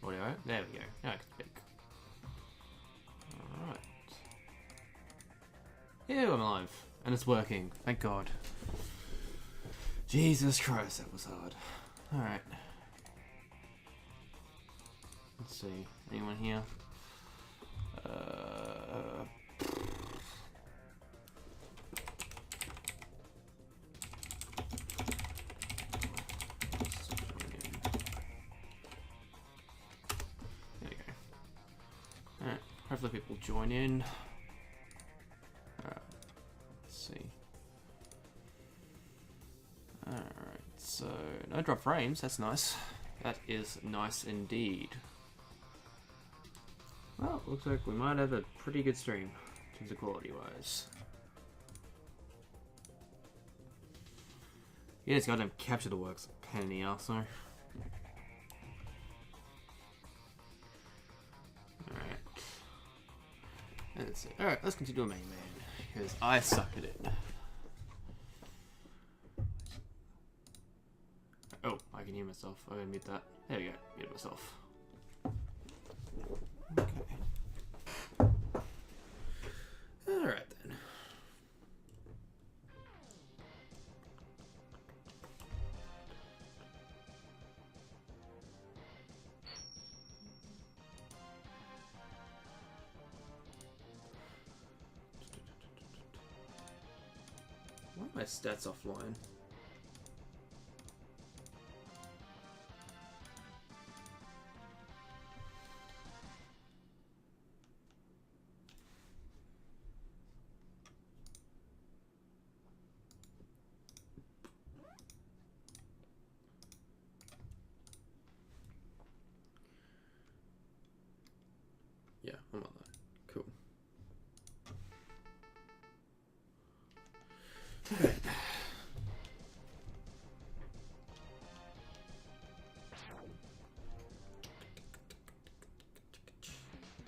Audio. There we go. Now I can speak. Alright. Ew, I'm alive. And it's working. Thank God. Jesus Christ, that was hard. Alright. Let's see. Anyone here? Hopefully people join in. Alright, let's see. Alright, so no drop frames, that's nice. That is nice indeed. Well, looks like we might have a pretty good stream, in terms of quality wise. Yeah, this goddamn capture the works a pain in the arse, so. Let's see. Alright, let's continue with Megaman, because I suck at it. Oh, I can hear myself. I gotta mute that. There we go, mute myself. Okay. Alright then. Why are my stats offline? Yeah, I'm on that. Cool. Alright.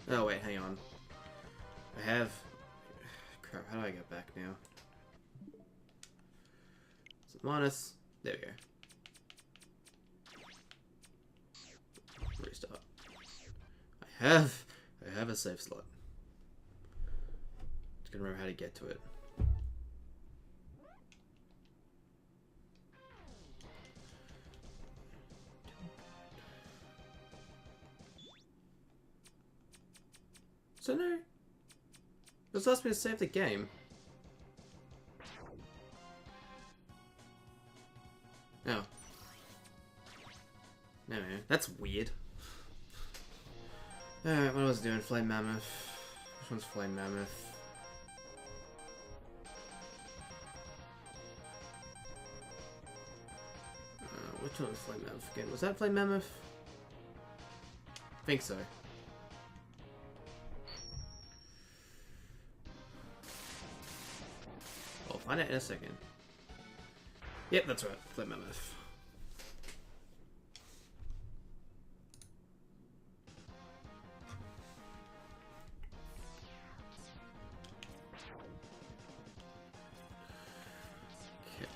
Oh wait, hang on. I have... Crap, how do I get back now? So minus... There we go. Restart. I have a save slot. Just gonna remember how to get to it. So no, it was asking me to save the game. No. No, man, that's weird. Alright, what was I doing? Flame Mammoth. Which one's Flame Mammoth? Which one was Flame Mammoth again? Was that Flame Mammoth? I think so. I'll find out in a second. Yep, that's right. Flame Mammoth. Okay.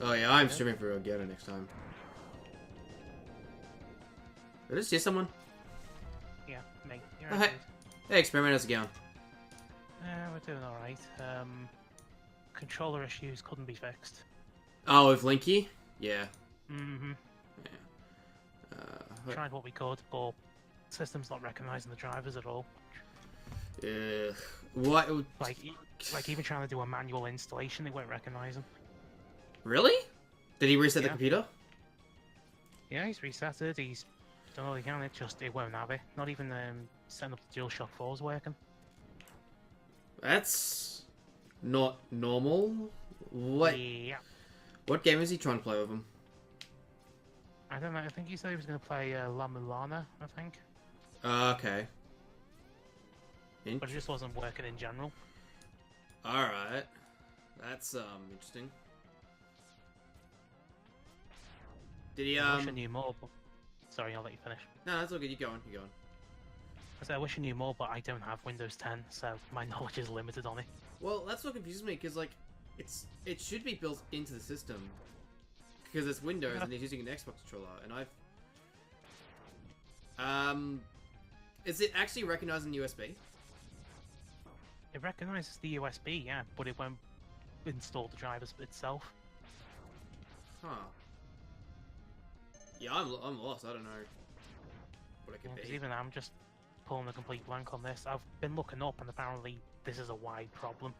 Oh yeah, I'm streaming for Getter next time. Did I see someone? Yeah, me. Oh, hey. Hey, Experiment, how's it going? We're doing alright. Controller issues couldn't be fixed. Oh, with Linky? Yeah. Mm-hmm. Yeah. Tried what we could, but system's not recognising the drivers at all. What? Like even trying to do a manual installation, it won't recognise them. Really? Did he reset the Yeah. computer? Yeah, he's reset it, he's done all he can, it won't have it. Not even setting up the DualShock 4's working. That's not normal. What? Yeah. What game is he trying to play with him? I don't know, I think he said he was going to play La Mulana, I think. Okay. But it just wasn't working in general. Alright. That's, interesting. Did he, I wish I knew more, but... Sorry, I'll let you finish. No, that's all good. You go on. You go on. I wish I knew more, but I don't have Windows 10, so my knowledge is limited on it. Well, that's what confuses me, because, like, it should be built into the system. Because it's Windows and it's using an Xbox controller, and is it actually recognizing USB? It recognises the USB, yeah, but it won't install the drivers itself. Huh. Yeah, I'm lost. I don't know what it could Because be. even I'm just pulling a complete blank on this. I've been looking up, and apparently this is a wide problem.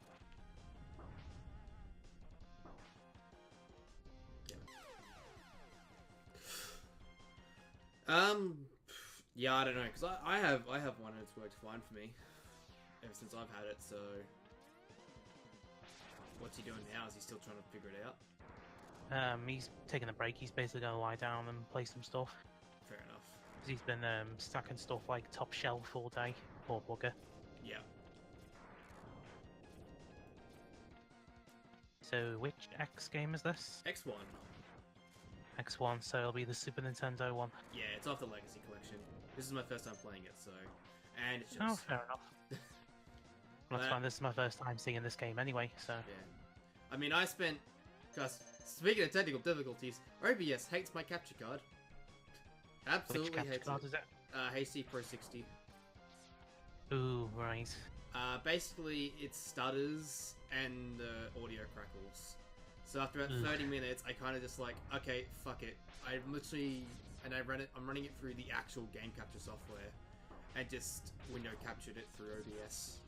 Yeah, I don't know, because I have one and it's worked fine for me ever since I've had it. So, what's he doing now? Is he still trying to figure it out? He's taking a break. He's basically going to lie down and play some stuff. Fair enough. 'Cause he's been stacking stuff like top shelf all day. Poor bugger. Yeah. So, which X game is this? X1. X1, so it'll be the Super Nintendo one. Yeah, it's off the Legacy Collection. This is my first time playing it, so... And it's Oh, just... fair enough. Well, that's fine. This is my first time seeing this game anyway, so... Yeah. I mean, I spent... Because, speaking of technical difficulties, OBS hates my capture card. Absolutely Which capture hates card it. is it? HD Pro 60. Ooh, right. Basically, it stutters and the audio crackles. So after about 30 minutes, I kind of just like, okay, fuck it. I'm running it through the actual game capture software, and just window captured it through OBS.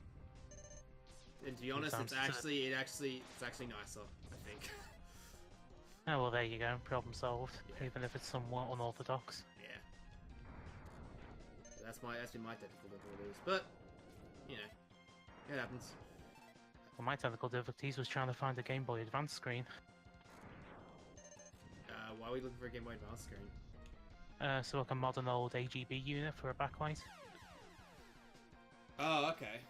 And to be honest, it's actually nicer, I think. Oh well, there you go. Problem solved. Yeah. Even if it's somewhat unorthodox. Yeah. That's been my technical difficulties, but you know, it happens. Well, my technical difficulties was trying to find a Game Boy Advance screen. Why are we looking for a Game Boy Advance screen? So like a modern old AGB unit for a backlight. Oh, okay.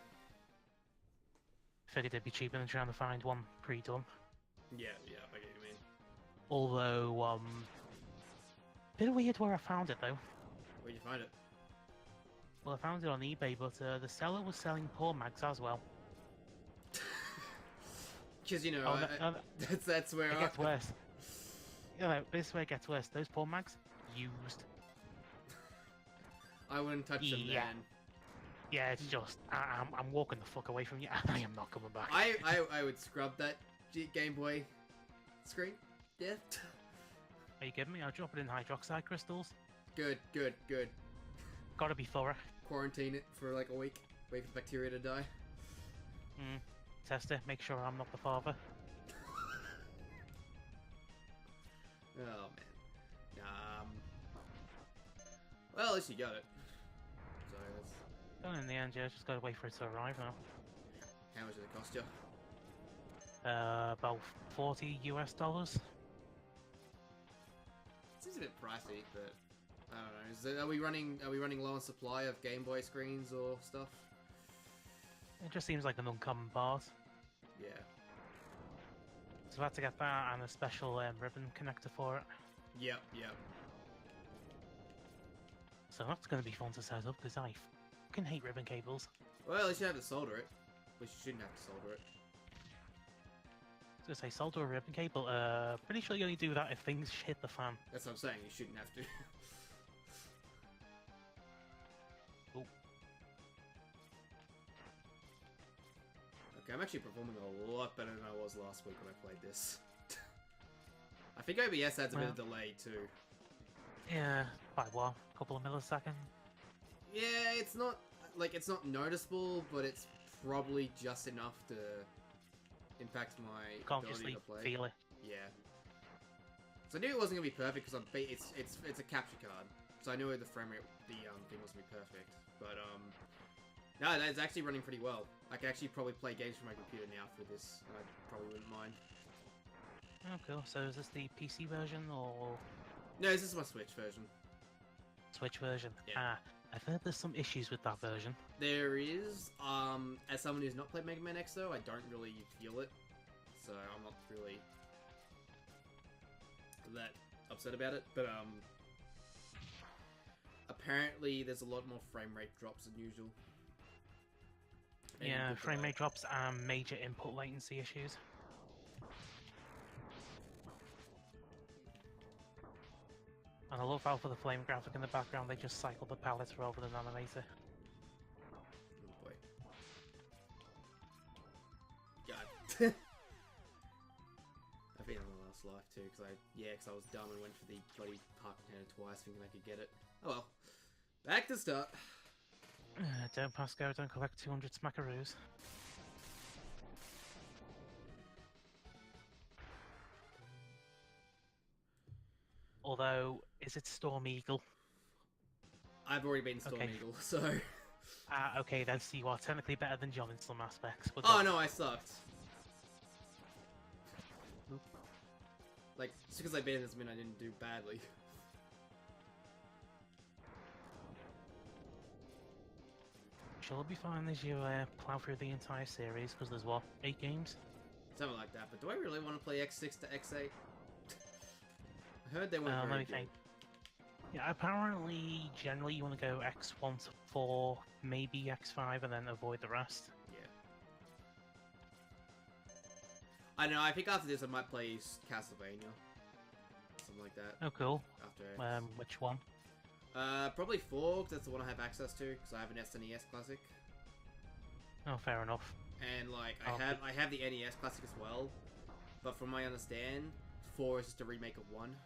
Figured it'd be cheaper than trying to find one pre-done. Yeah, I get what you mean. Although, bit weird where I found it though. Where'd you find it? Well, I found it on eBay, but the seller was selling poor mags as well. Because you know, that's where it gets worse. You know, this is where it gets worse. Those poor mags used. I wouldn't touch them then. Yeah, it's just I'm walking the fuck away from you, and I am not coming back. I would scrub that Game Boy screen. Yeah. Are you kidding me? I'll drop it in hydroxide crystals. Good. Gotta be thorough. Quarantine it for like a week. Wait for the bacteria to die. Test it. Make sure I'm not the father. Oh man. Well, at least you got it. So that's... Well, in the end, yeah, just gotta wait for it to arrive now. How much did it cost you? About $40 US. Seems a bit pricey, but I don't know. Are we running low on supply of Game Boy screens or stuff? It just seems like an uncommon part. Yeah. So I had to get that and a special ribbon connector for it. Yep. So that's going to be fun to set up because I fucking hate ribbon cables. Well, at least you have to solder it. Which you shouldn't have to solder it. I was going to say, solder a ribbon cable. Pretty sure you only do that if things hit the fan. That's what I'm saying. You shouldn't have to. Ooh. Okay, I'm actually performing a lot better than I was last week when I played this. I think OBS adds a bit of delay too. Yeah, by what? A couple of milliseconds? Yeah, it's not noticeable, but it's probably just enough to impact my ability to play. Feel it. Yeah. So I knew it wasn't gonna be perfect because it's a capture card, so I knew the frame rate, the thing wasn't gonna be perfect. But no, it's actually running pretty well. I can actually probably play games from my computer now for this, and I probably wouldn't mind. Oh, cool. So is this the PC version or No, this is my Switch version. Switch version? Yeah. I've heard there's some issues with that version. There is. As someone who's not played Megaman X though, I don't really feel it, so I'm not really that upset about it. But apparently there's a lot more frame rate drops than usual. And Yeah, good frame delay. rate drops and major input latency issues. And I love how for the flame graphic in the background they just cycle the pallets rather than animate it. Oh boy. God. I've been on the last life too, because I was dumb and went for the bloody park container twice thinking I could get it. Oh well. Back to start. Don't pass go, don't collect 200 smackaroos. Although, is it Storm Eagle? I've already been Storm Okay. Eagle, so... Okay then, so you are technically better than John in some aspects. But Oh no, I sucked. Oop. Like, just because I've been in doesn't mean I didn't do badly. She'll be fine as you plow through the entire series, because there's what, 8 games? Something like that, but do I really want to play X6 to X8? I heard they weren't Let very me good. think. Yeah, apparently, generally you want to go X1 to 4, maybe X5, and then avoid the rest. Yeah. I know, I think after this I might play Castlevania. Something like that. Oh, cool. After X. Which one? Probably 4, because that's the one I have access to, because I have an SNES Classic. Oh, fair enough. And, like, Oh. I have the NES Classic as well. But from my understand, 4 is just a remake of 1.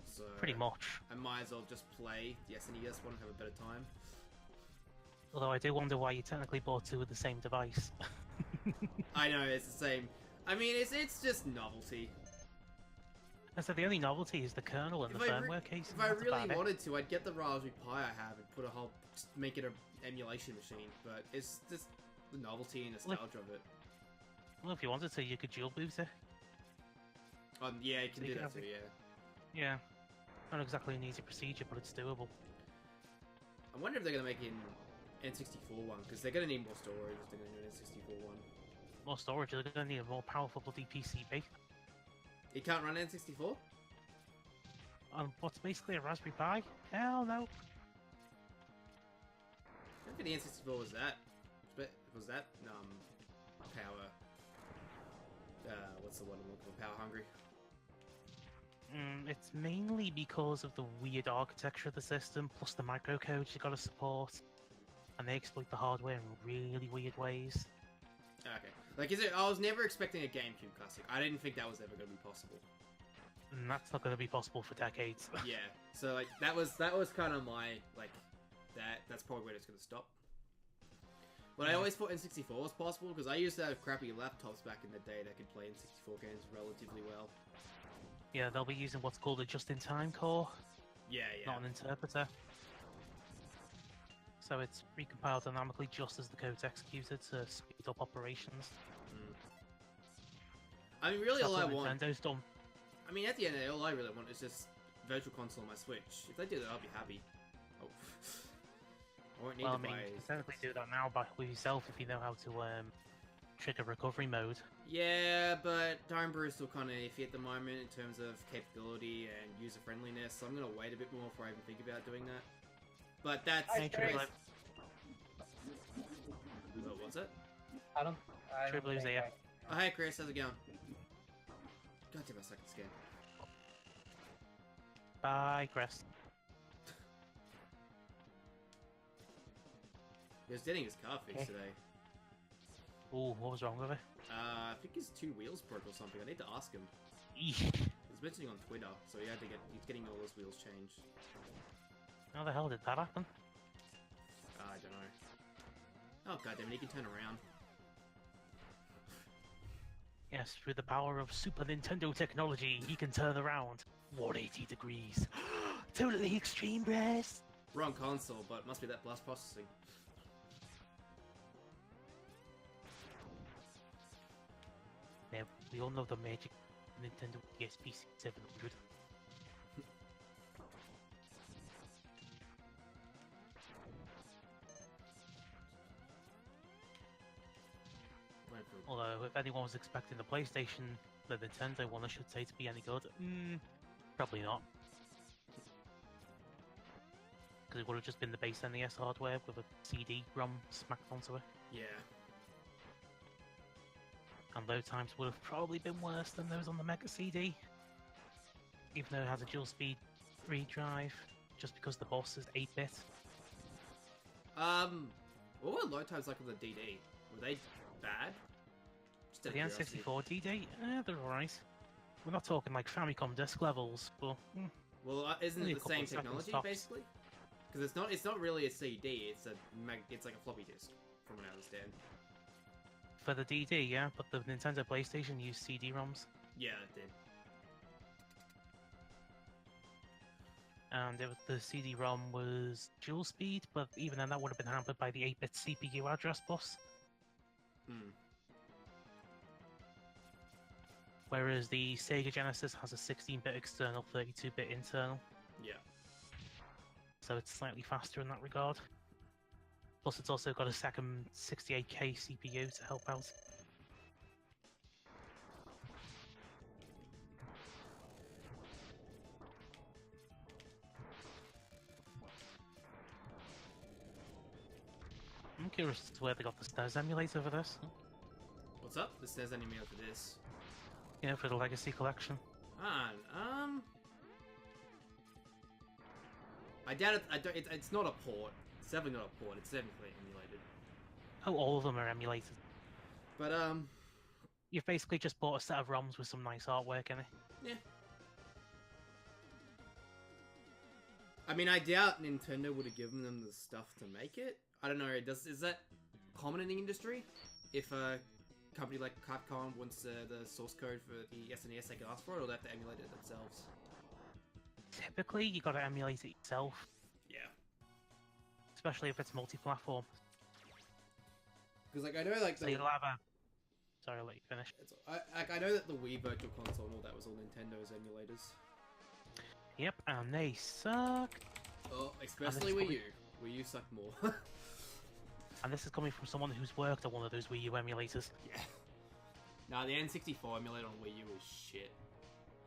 So... Pretty much. I might as well just play the SNES one and have a better time. Although I do wonder why you technically bought 2 with the same device. I know, it's the same. I mean, it's just novelty. I said the only novelty is the kernel and the firmware case. If I really wanted to, I'd get the Raspberry Pi I have and put a whole, just make it an emulation machine. But it's just the novelty and nostalgia of it. Well, if you wanted to, you could dual boot it. Yeah, you can So do you that can too. have Yeah. Yeah. Not exactly an easy procedure, but it's doable. I wonder if they're gonna make an N64 one because they're gonna need more storage. If they're gonna do an N64 one. More storage, they're going to need a more powerful bloody PCB. It can't run N64. On what's basically a Raspberry Pi? Hell no. I don't think the N64 was that. Was that power? What's the one I'm looking for? Power hungry. It's mainly because of the weird architecture of the system, plus the microcodes you got to support, and they exploit the hardware in really weird ways. Okay. Like, I was never expecting a GameCube Classic. I didn't think that was ever going to be possible. And that's not going to be possible for decades. Yeah. So, like, that was kind of my, like, that's probably where it's going to stop. But I always thought N64 was possible, because I used to have crappy laptops back in the day that could play N64 games relatively well. Yeah, they'll be using what's called a just-in-time core, Yeah, yeah. not an interpreter. So it's recompiled dynamically just as the code's executed to speed up operations. I mean, really, That's all I what want... Nintendo's done. I mean, at the end of the day, all I really want is just Virtual Console on my Switch. If they do that, I'll be happy. Oh. I won't need Well, I to mean, buy... you can technically do that now with yourself if you know how to trigger recovery mode. Yeah, but Homebrew is still kind of iffy at the moment in terms of capability and user-friendliness, so I'm going to wait a bit more before I even think about doing that. But that's... Hey, Triple What's it? I don't Blue's think here. Oh, hey Chris, how's it going? God damn, I suck at this game. Bye, Chris. He was getting his car fixed Okay. today. Ooh, what was wrong with it? I think his 2 wheels broke or something. I need to ask him. Eesh. He was mentioning on Twitter, so he's getting all those wheels changed. How the hell did that happen? I don't know. Oh goddamn, he can turn around. Yes, through the power of Super Nintendo technology, he can turn around 180 degrees. Totally extreme, Bress. Wrong console, but it must be that blast processing. Yeah, we all know the magic Nintendo PSP 700. Although, if anyone was expecting the PlayStation, the Nintendo one, I should say, to be any good, probably not. because it would have just been the base NES hardware with a CD-ROM smacked onto it. Yeah. And load times would have probably been worse than those on the Mega CD. Even though it has a dual speed redrive, just because the boss is 8-bit. What were load times like on the DD? Were they bad? Just out The of curiosity. N64 DD, they're alright. We're not talking like Famicom disc levels, but Well, isn't only it a the couple same of seconds technology tops. basically? Because it's not really a CD. It's like a floppy disk, from what I understand. for the DD, yeah, but the Nintendo PlayStation used CD-ROMs. Yeah, it did. And the CD-ROM was dual speed, but even then that would have been hampered by the 8-bit CPU address bus. Hmm. Whereas the Sega Genesis has a 16-bit external, 32-bit internal, Yeah. so it's slightly faster in that regard. Plus it's also got a second 68K CPU to help out. I'm curious as to where they got the SNES emulator for this. What's up? The SNES anime for this. You know, for the Legacy Collection. I doubt it. It's not a port. It's definitely not a port. It's definitely emulated. Oh, all of them are emulated. But You've basically just bought a set of ROMs with some nice artwork in it. yeah. I mean, I doubt Nintendo would have given them the stuff to make it. I don't know. Is that common in the industry? If a company like Capcom wants the source code for the SNES, they can ask for it, or they have to emulate it themselves. Typically, you gotta emulate it yourself, Yeah. especially if it's multi-platform. Because like I know like So you'll have a... Sorry, I'll let you finish. I know that the Wii Virtual Console and all that was all Nintendo's emulators. Yep, and they suck. Oh, especially Wii U. Wii U sucked more. And this is coming from someone who's worked on one of those Wii U emulators. Yeah. Nah, the N64 emulator on Wii U was shit.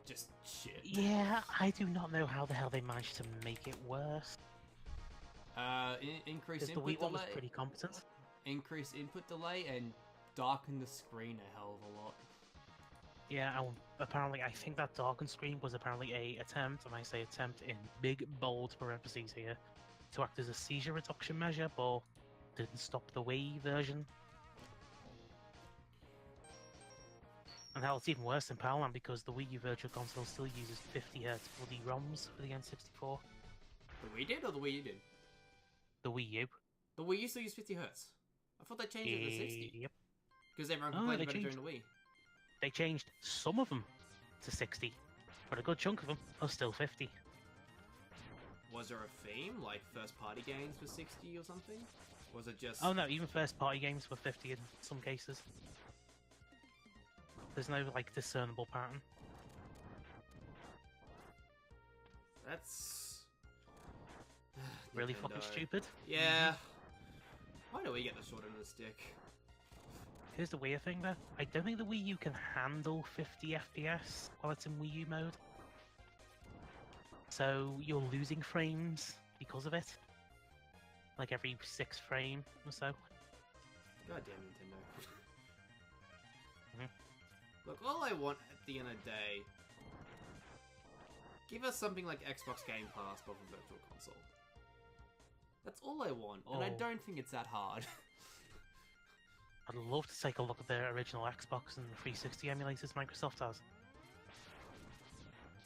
Just shit. Yeah, I do not know how the hell they managed to make it worse. Increase Because the input Wii one was delay. pretty competent. Increase input delay and darken the screen a hell of a lot. Yeah, and apparently, I think that darkened screen was apparently a attempt, and I say attempt in big, bold parentheses here, to act as a seizure reduction measure, but didn't stop the Wii version. And hell, it's even worse than Powerland because the Wii U Virtual Console still uses 50Hz bloody ROMs for the N64. The Wii did, or the Wii U did? The Wii U. The Wii U still used 50 Hz. I thought they changed it to 60. Yep. Because everyone Oh, complained they about it during changed- the Wii. They changed some of them to 60, but a good chunk of them are still 50. Was there a theme, like first-party games for 60 or something? Was it just... Oh no, even first-party games were 50 in some cases. There's no, like, discernible pattern. That's... Really Nintendo. fucking stupid. Yeah. Why do we get the short end of the stick? Here's the weird thing though. I don't think the Wii U can handle 50 FPS while it's in Wii U mode. So you're losing frames because of it. Like every 6 frame or so. Goddamn Nintendo. Mhm. Look, all I want at the end of the day... Give us something like Xbox Game Pass but for Virtual Console. That's all I want, and I Oh. don't think it's that hard. I'd love to take a look at their original Xbox and 360 emulators Microsoft has.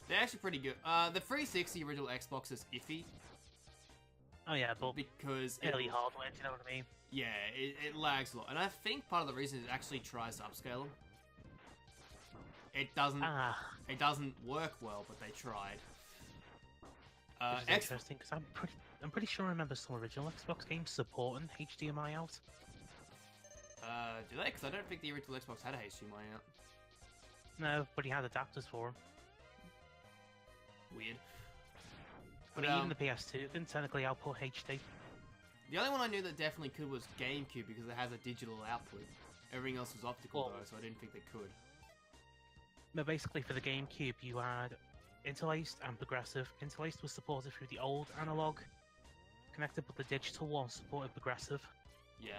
They're actually pretty good. The 360 original Xbox is iffy Oh yeah, but because early hardware, do you know what I mean? yeah, it lags a lot, and I think part of the reason it actually tries to upscale them. It doesn't. Ah, It doesn't work well, but they tried. which is interesting because I'm pretty sure I remember some original Xbox games supporting HDMI out. Do they? Because I don't think the original Xbox had a HDMI out. No, but he had adapters for them. Weird. I But mean, even the PS2 can technically output HD. the only one I knew that definitely could was GameCube because it has a digital output. Everything else was optical Well- though, so I didn't think they could. But basically, for the GameCube, you had interlaced and progressive. Interlaced was supported through the old analog connected, but the digital one supported progressive. Yeah.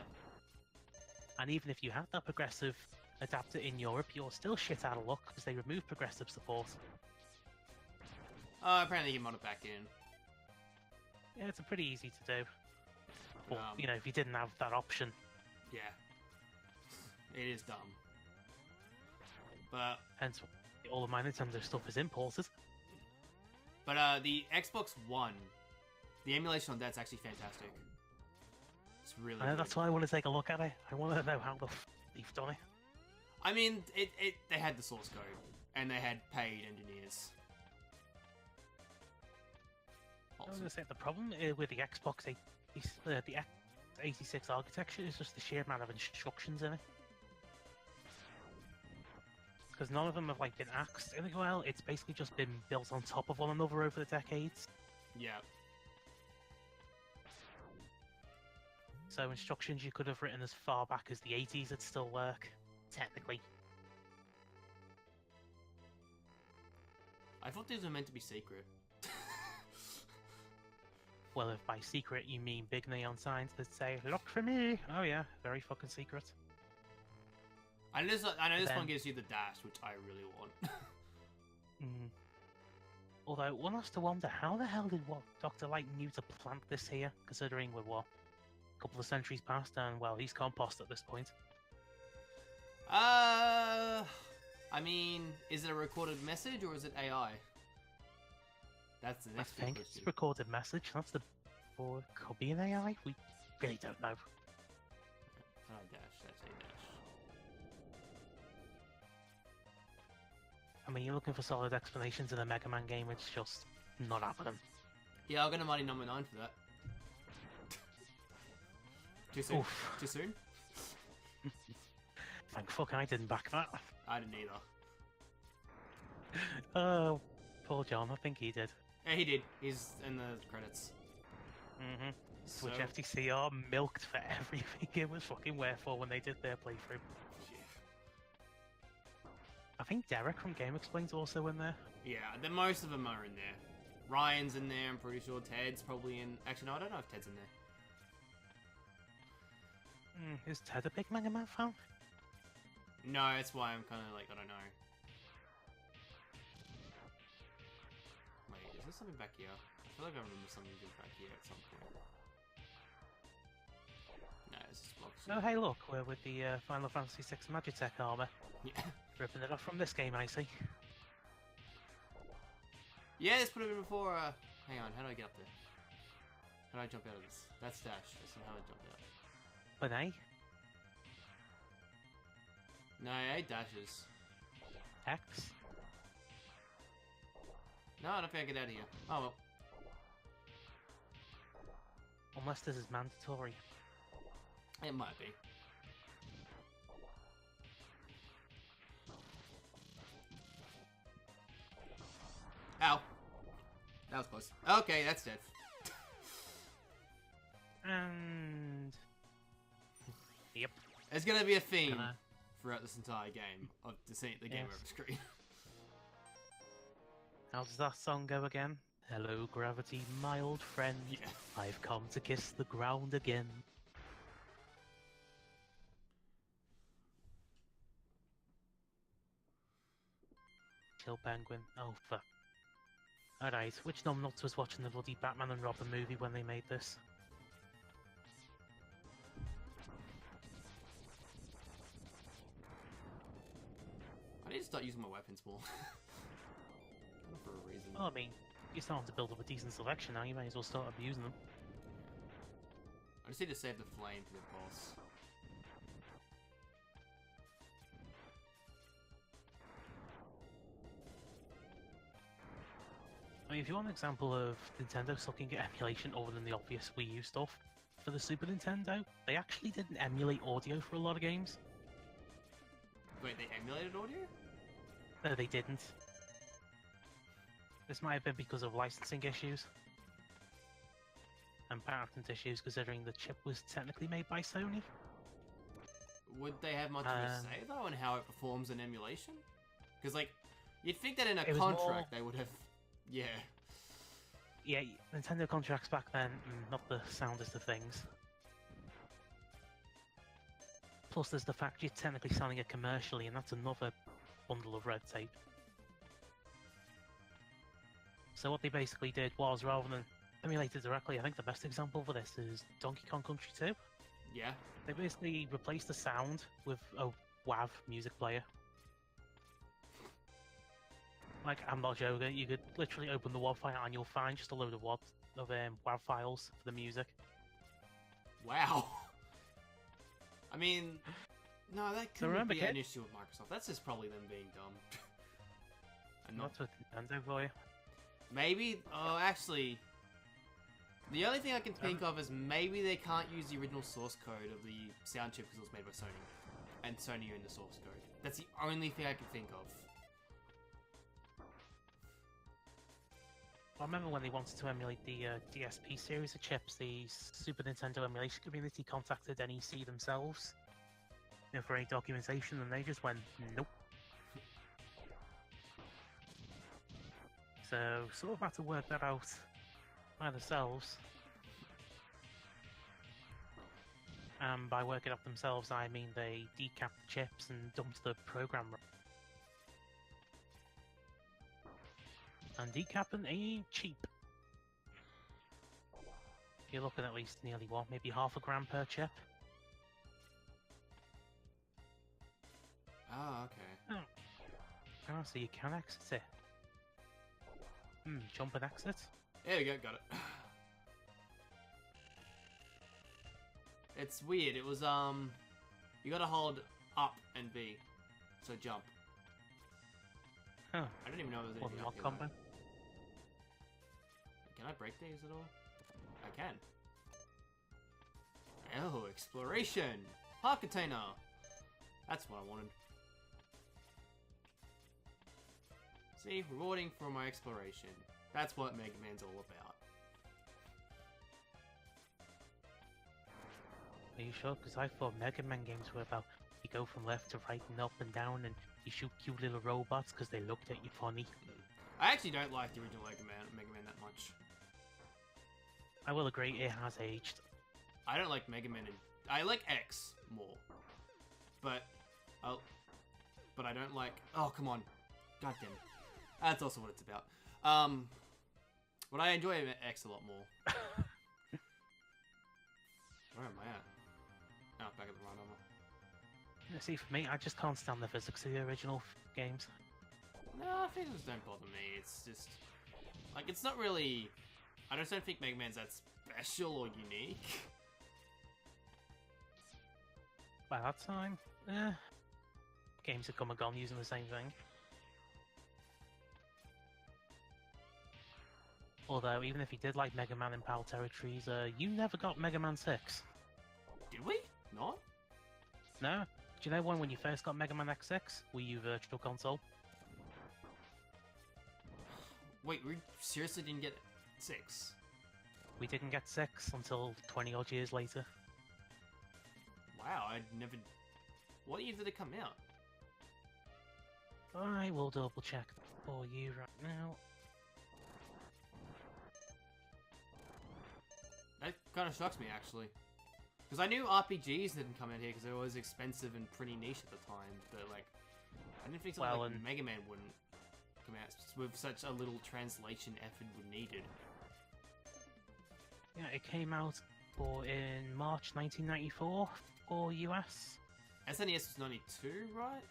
And even if you have that progressive adapter in Europe, you're still shit out of luck because they removed progressive support. Apparently you mod it back in. Yeah, it's pretty easy to do. But, Um, you know, if you didn't have that option. Yeah. It is dumb. But Hence, all of my Nintendo stuff is imported. But the Xbox One, the emulation on that's actually fantastic. It's really I know, good. that's why I want to take a look at it. I want to know how they've done it. I mean, they had the source code, and they had paid engineers. I was going to say, the problem with the Xbox 86 architecture is just the sheer amount of instructions in it. Because none of them have like been axed in a while. It's basically just been built on top of one another over the decades. Yeah. So instructions you could have written as far back as the 80s would still work, technically. I thought these were meant to be secret. Well, if by secret you mean big neon signs that say, "Look for me!" Oh yeah, very fucking secret. I know this one gives you the dash, which I really want. Although, one has to wonder, how the hell did Dr. Light knew to plant this here, considering we're, what, a couple of centuries past, and, well, he's compost at this point. I mean, is it a recorded message, or is it AI? That's the next I think question. it's recorded message, that's the... Or it could be an AI? We really don't know. Oh, dash, that's a dash. I mean, you're looking for solid explanations in a Megaman game, it's just not happening. Yeah, I'll get a money number 9 for that. Too soon? Oof. Too soon? Thank fuck I didn't back that. I didn't either. Oh, poor John, I think he did. Yeah, he did. He's in the credits. Mm-hmm. So, Which FTC are milked for everything it was fucking Wherefore when they did their playthrough. yeah. I think Derek from Game Explain's also in there. Yeah, most of them are in there. Ryan's in there, I'm pretty sure. Ted's probably in... Actually, no, I don't know if Ted's in there. Is Ted a big Mega Man fan? No, that's why I'm kind of like, I don't know. Wait, is there something back here? I feel like I remember something good back here at some point. No, it's just blocks. Oh, hey, look, we're with the Final Fantasy VI Magitech armor. Yeah. Ripping it off from this game, I see. Yeah, let's put it in before, hang on, how do I get up there? How do I jump out of this? That's dash, that's not how I jump out. But hey, No, I hate dashes. X. No, I don't think I get out of here. Oh well. Unless this is mandatory. It might be. Ow. That was close. Okay, that's dead. And... Yep. There's gonna be a theme Gonna- throughout this entire game of seeing the game Yes. over screen. How does that song go again? Hello, gravity, my old friend. Yeah. I've come to kiss the ground again. Chill Penguin. Oh, fuck. Alright, which numbnuts was watching the bloody Batman and Robin movie when they made this? I need to start using my weapons more. For a reason. Well, I mean, you're starting to build up a decent selection now, you may as well start abusing them. I just need to save the flame for the boss. I mean, if you want an example of Nintendo sucking at emulation other than the obvious Wii U stuff, for the Super Nintendo, they actually didn't emulate audio for a lot of games. Wait, they emulated audio? No, they didn't. This might have been because of licensing issues. And patent issues, considering the chip was technically made by Sony. Would they have much to say, though, on how it performs in emulation? Because, like, you'd think that in a It was contract they would have... Yeah. yeah, Nintendo contracts back then, not the soundest of things. Plus, there's the fact you're technically selling it commercially, and that's another bundle of red tape. So what they basically did was, rather than emulate it directly, I think the best example for this is Donkey Kong Country 2. Yeah. They basically replaced the sound with a WAV music player. Like, I'm not joking, you could literally open the WAV file and you'll find just a load of WAV files for the music. Wow. I mean, no, that couldn't be an issue with Microsoft. That's just probably them being dumb. And not with Nintendo for you. Maybe, actually, the only thing I can think of is maybe they can't use the original source code of the sound chip because it was made by Sony. And Sony owned the source code. That's the only thing I can think of. I remember when they wanted to emulate the DSP series of chips, the Super Nintendo emulation community contacted NEC themselves, you know, for any documentation, and they just went, nope. So, sort of had to work that out by themselves. And by working out themselves, I mean they decapped the chips and dumped the program. And decapping ain't cheap. You're looking at least nearly what, maybe half a gram per chip. Oh, okay. Oh, so you can exit it. Jump and exit. There we go, got it. It's weird. It was you gotta hold up and B, so jump. Huh. I didn't even know there was anything up here. Combo. Can I break these at all? I can. Oh, exploration! Heart container! That's what I wanted. See, rewarding for my exploration. That's what Mega Man's all about. Are you sure? Because I thought Mega Man games were about you go from left to right and up and down and you shoot cute little robots because they looked at you funny. I actually don't like the original Mega Man that much. I will agree, it has aged. I don't like Mega Man. I like X more, but I don't like. Oh, come on, goddamn. That's also what it's about. But I enjoy X a lot more. Where am I at? Oh, back at the right armor. See, for me, I just can't stand the physics of the original games. No, physics don't bother me. It's just like it's not really. I just don't think Mega Man's that special or unique. By that time, games have come and gone using the same thing. Although, even if you did like Mega Man in PAL territories, you never got Mega Man 6. Did we? Not? No? Do you know when you first got Mega Man X6? Wii U Virtual Console? Wait, we seriously didn't get 6? We didn't get 6 until 20 odd years later. Wow, I'd never... What year did it come out? I will double check for you right now. That kind of shocks me, actually. Because I knew RPGs didn't come out here because they were always expensive and pretty niche at the time, but like, I didn't think something like Mega Man wouldn't come out with such a little translation effort needed. Yeah, it came out in March 1994 for US. SNES was 92, right?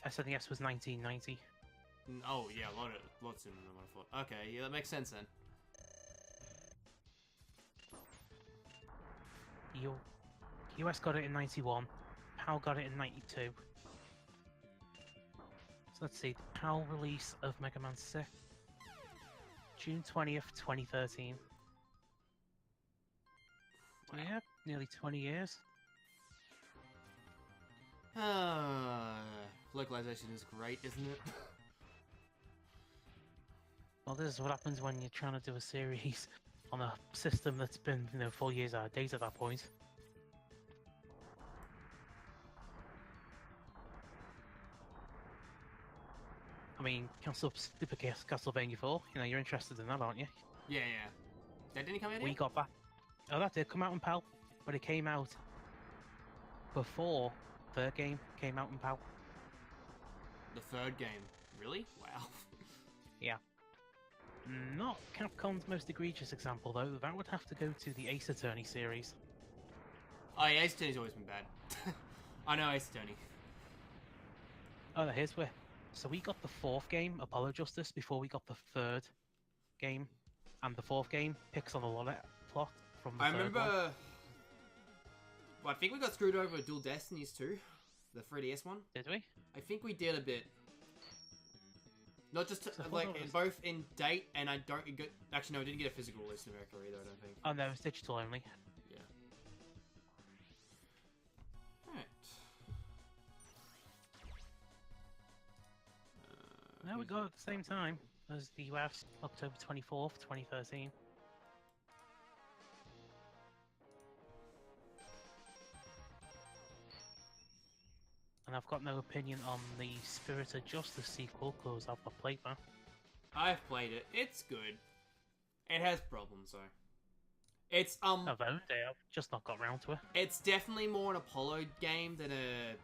SNES was 1990. Oh yeah, a lot sooner than what I thought. Okay, yeah, that makes sense then. US got it in 91, PAL got it in 92. So let's see, the PAL release of Mega Man 6, June 20th, 2013. So yeah, nearly 20 years. Localization is great, isn't it? Well, this is what happens when you're trying to do a series on a system that's been, 4 years out of date at that point. I mean, Super Castlevania 4, you're interested in that, aren't you? Yeah, yeah. That didn't come out We yet? got that. Oh, that did come out in PAL, but it came out before third game came out in PAL. The third game. Really? Wow. Yeah. Not Capcom's most egregious example, though. That would have to go to the Ace Attorney series. Oh, yeah, Ace Attorney's always been bad. I know Ace Attorney. Oh, no, here's where. So we got the fourth game, Apollo Justice, before we got the third game. And the fourth game picks on a lot of plot from the I third remember... one. Well, I think we got screwed over with Dual Destinies too. The 3DS one. Did we? I think we did a bit. Not just So like hold on. both in date, and I don't get. Actually, no, I didn't get a physical release in America either. I don't think. Oh, no, it's digital only. Yeah. Alright. Now we go at the same time as the US, October 24th, 2013. And I've got no opinion on the Spirit of Justice sequel because I've not played that. I've played it. It's good. It has problems though. It's I've owned it, I've just not got round to it. It's definitely more an Apollo game than a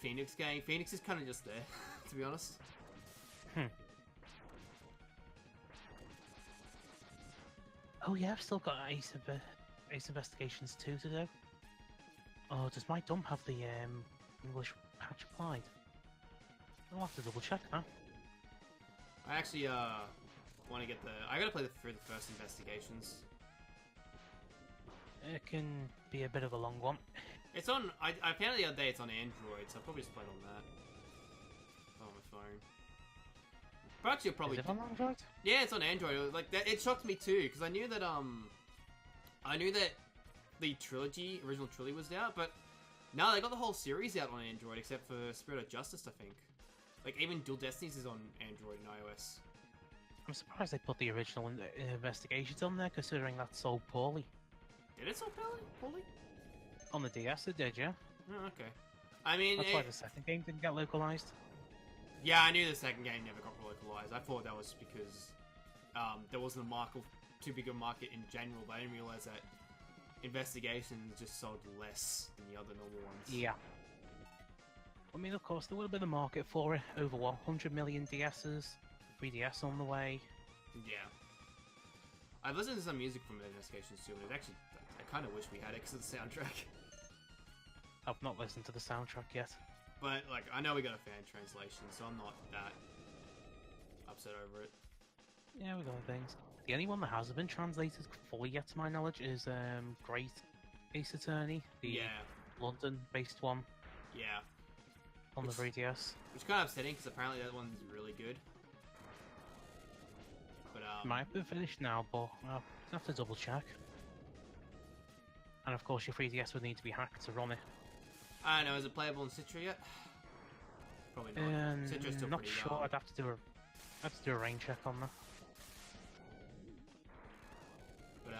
Phoenix game. Phoenix is kind of just there, to be honest. Oh yeah, I've still got Ace Investigations 2 to do. Oh, does my dump have the English patch applied? I'll have to double check that. I actually want to get the. I gotta play through the first Investigations. It can be a bit of a long one. It's on. I found the other day it's on Android, so I'll probably just play it on that. On my phone. But actually, I'll probably. Is it on Android? Yeah, it's on Android. Like that, it shocked me too because I knew that the trilogy, original trilogy, was out, but no, they got the whole series out on Android except for Spirit of Justice, I think. Like even Dual Destinies is on Android and iOS. I'm surprised they put the original Investigations on there, considering that sold poorly. Did it sell poorly? On the DS it did, yeah. Oh, okay. I mean, That's why the second game didn't get localized. Yeah, I knew the second game never got localized. I thought that was because there wasn't a market, too big a market in general, but I didn't realize that Investigations just sold less than the other normal ones. Yeah. I mean, of course, there would have been a market for it. Over 100 million DSs, 3DS on the way. Yeah. I've listened to some music from Investigations too, and it's actually, I kind of wish we had it because of the soundtrack. I've not listened to the soundtrack yet. But, like, I know we got a fan translation, so I'm not that upset over it. Yeah, we got things. The only one that hasn't been translated fully yet, to my knowledge, is Great Ace Attorney, the London-based one Yeah. on the 3DS. Which is kind of upsetting, because apparently that one's really good. But, Might have been finished now, but I'll have to double check. And of course, your 3DS would need to be hacked to run it. I don't know, is it playable in Citra yet? Probably not. Citra's still Not pretty sure. young. I'd have to do a rain check on that. But,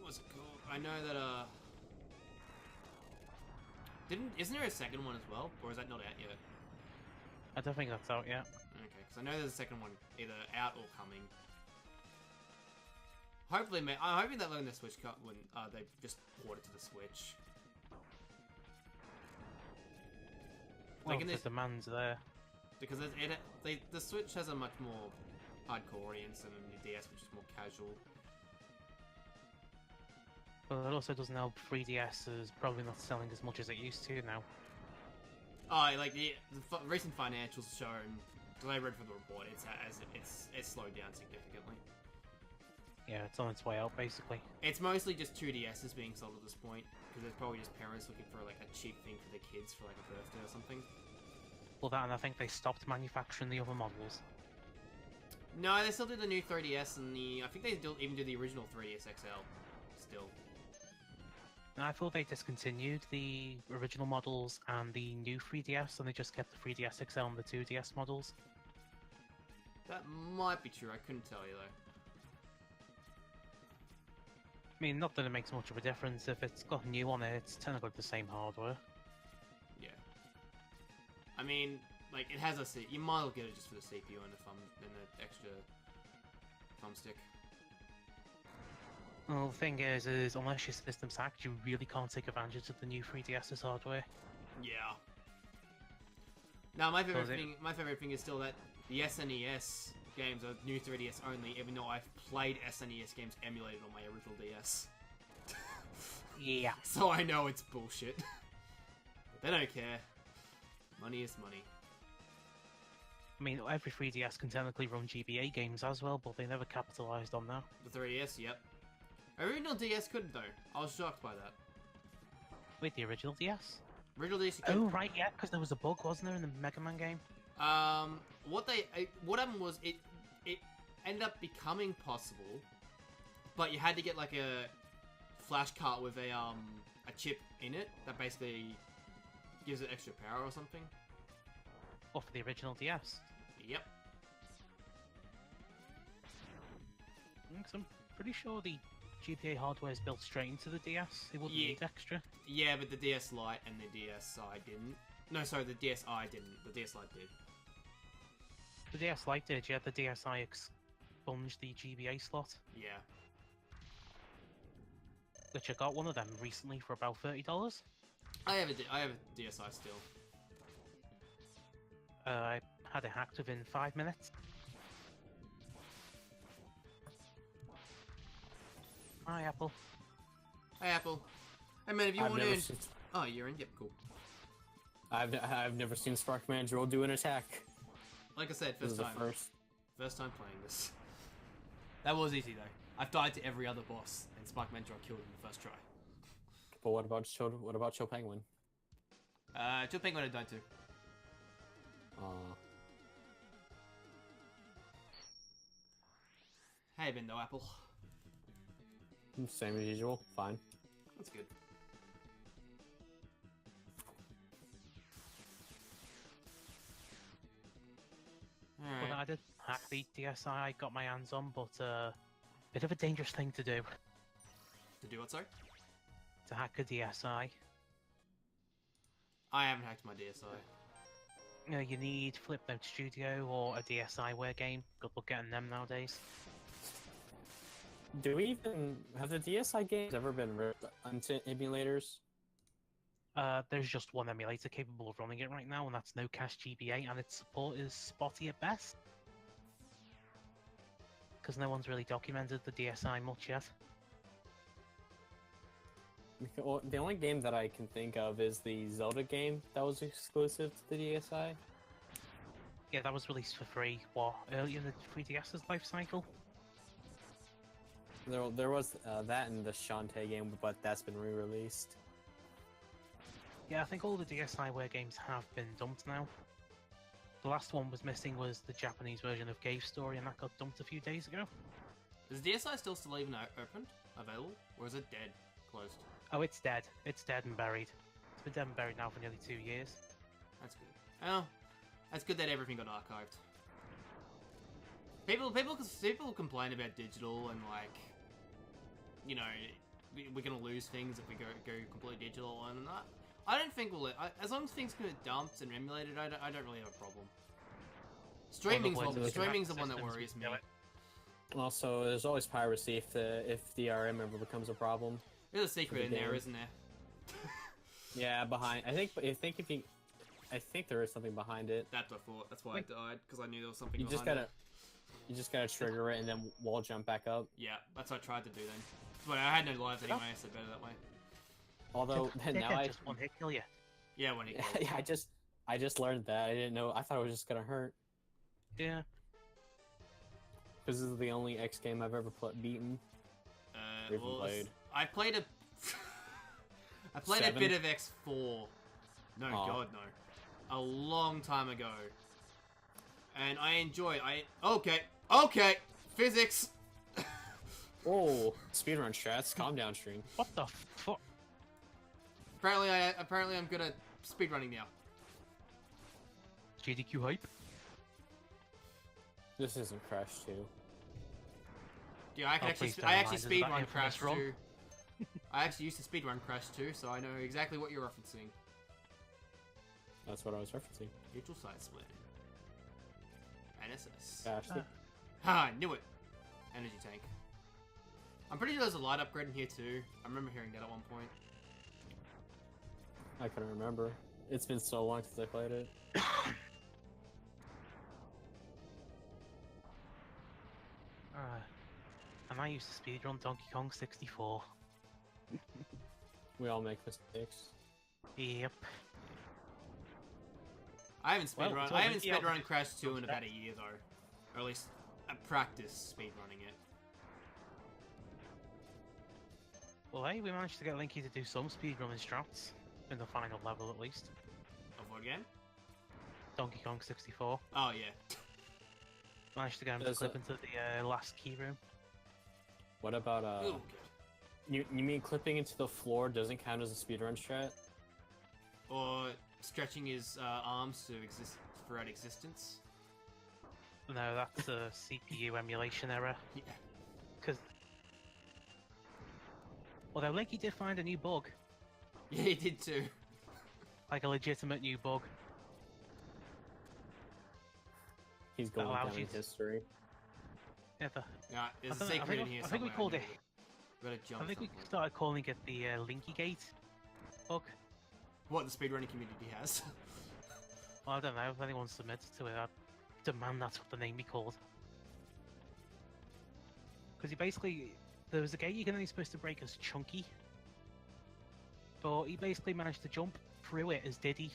what's it called? I know that, isn't there a second one as well? Or is that not out yet? I don't think that's out yet. Okay, because I know there's a second one either out or coming. Hopefully, I'm hoping that when the Switch cut, when they just port it to the Switch. Well, Like in the this, demand's there. because the Switch has a much more hardcore audience than the DS, which is more casual. But it also doesn't help 3DS is probably not selling as much as it used to now. Oh, like the recent financials shown, because I read from the report, it's slowed down significantly. Yeah, it's on its way out, basically. It's mostly just 2DSs being sold at this point, because there's probably just parents looking for like a cheap thing for their kids for like a birthday or something. Well, that, and I think they stopped manufacturing the other models. No, they still do the new 3DS and I think they still even do the original 3DS XL still. And I thought they discontinued the original models and the new 3DS, and they just kept the 3DS XL and the 2DS models. That might be true, I couldn't tell you though. I mean, not that it makes much of a difference. If it's got new on it, it's technically the same hardware. Yeah. I mean, like, it has you might as well get it just for the CPU and the extra thumbstick. Well, the thing is unless your system's hacked, you really can't take advantage of the new 3DS's hardware. Yeah. Now, my favorite thing is still that the SNES games are new 3DS only, even though I've played SNES games emulated on my original DS. Yeah. So I know it's bullshit. But they don't care. Money is money. I mean, every 3DS can technically run GBA games as well, but they never capitalized on that. The 3DS, yep. Original DS couldn't, though. I was shocked by that. Wait, the original DS? Original DS couldn't. Oh, right, yeah, because there was a bug, wasn't there, in the Megaman game? What happened was it ended up becoming possible, but you had to get like a flash card with a chip in it that basically gives it extra power or something. Or for the original DS? Yep. I'm pretty sure the GBA hardware is built straight into the DS. It wouldn't need extra. Yeah, but the DS Lite and the DSi didn't. No, sorry, the DSi didn't. The DS Lite did. The DS Lite did, yeah. The DSi expunged the GBA slot. Yeah. Which I got one of them recently for about $30. I have a DSi still. I had it hacked within 5 minutes. Hi, Apple. Hey, Apple. Hey, man, if you want in... Oh, you're in? Yep, cool. I've never seen Spark Manager roll do an attack. Like I said, first time playing this. That was easy, though. I've died to every other boss, and Spark Manager I killed in the first try. But what about Chill Penguin? Chill Penguin I died to. Hey, Bendo Apple. Same as usual. Fine. That's good. Alright. Well, I did hack the DSi I got my hands on, but bit of a dangerous thing to do. To do what, sorry? To hack a DSi. I haven't hacked my DSi. You know, you need Flipnote Studio or a DSiWare game. Good luck getting them nowadays. Do we even have the DSi games ever been ripped onto emulators? There's just one emulator capable of running it right now, and that's No Cache GBA, and its support is spotty at best. Because no one's really documented the DSi much yet. Well, the only game that I can think of is the Zelda game that was exclusive to the DSi. Yeah, that was released for free, early in the 3DS's life cycle? There was that in the Shantae game, but that's been re-released. Yeah, I think all the DSiWare games have been dumped now. The last one was missing was the Japanese version of Cave Story, and that got dumped a few days ago. Is DSi still even opened? Available? Or is it dead? Closed? Oh, it's dead. It's dead and buried. It's been dead and buried now for nearly 2 years. That's good. Oh, that's good that everything got archived. People complain about digital and like, you know, we're gonna lose things if we go completely digital, and I don't think as long as things can get dumped and emulated, I don't really have a problem. Streaming's the one that worries me. Also, there's always piracy if DRM ever becomes a problem. There's a secret in there, isn't there? Yeah, I think there is something behind it. That's what I thought. That's why I died, because I knew there was something You just gotta trigger it and then wall jump back up. Yeah, that's what I tried to do then. But I had no lives anyway, so better that way. Although now I just one hit kill you. Yeah, one hit kill. Yeah, I just learned that. I didn't know. I thought it was just gonna hurt. Yeah. Because this is the only X game I've ever beaten. I played a a bit of X4. No, God, no. A long time ago. And I enjoyed. Okay, physics. Oh, speedrun strats. Calm down, String. What the fuck? Apparently, I'm good at speedrunning now. JDQ hype. This isn't Crash 2. Yeah, I actually speedrun Crash 2. I actually used to speedrun Crash 2, so I know exactly what you're referencing. That's what I was referencing. Neutral side split. NSS. Gosh, Ha! I knew it. energy tank. I'm pretty sure there's a light upgrade in here too. I remember hearing that at one point. I couldn't remember. It's been so long since I played it. And I used to speedrun Donkey Kong 64. We all make mistakes. Yep. I haven't Well, speedrun. it's I haven't already out. speedrun Crash 2 in about a year though, or at least I practice speedrunning it. Well, hey, we managed to get Linky to do some speedrunning strats. In the final level, at least. Of what again? Donkey Kong 64. Oh yeah. Managed to get him to There's clip a- into the last key room. What about Ooh, good. you mean clipping into the floor doesn't count as a speedrun strat? Or stretching his arms to exist throughout existence. No, that's a CPU emulation error. Yeah. Because... Although Linky did find a new bug. Yeah, he did too. Like a legitimate new bug. He's going allows down you in to- history. Yeah, Yeah, there's a I think- secret in here I think we somewhere. called it... We gotta jump I think we somewhere. started calling it the Linky Gate bug. What the speedrunning community has. Well, I don't know, if anyone submits to it, I demand that's what the name be called. Because he basically... There was a gate you're only supposed to break as Chunky. But he basically managed to jump through it as Diddy.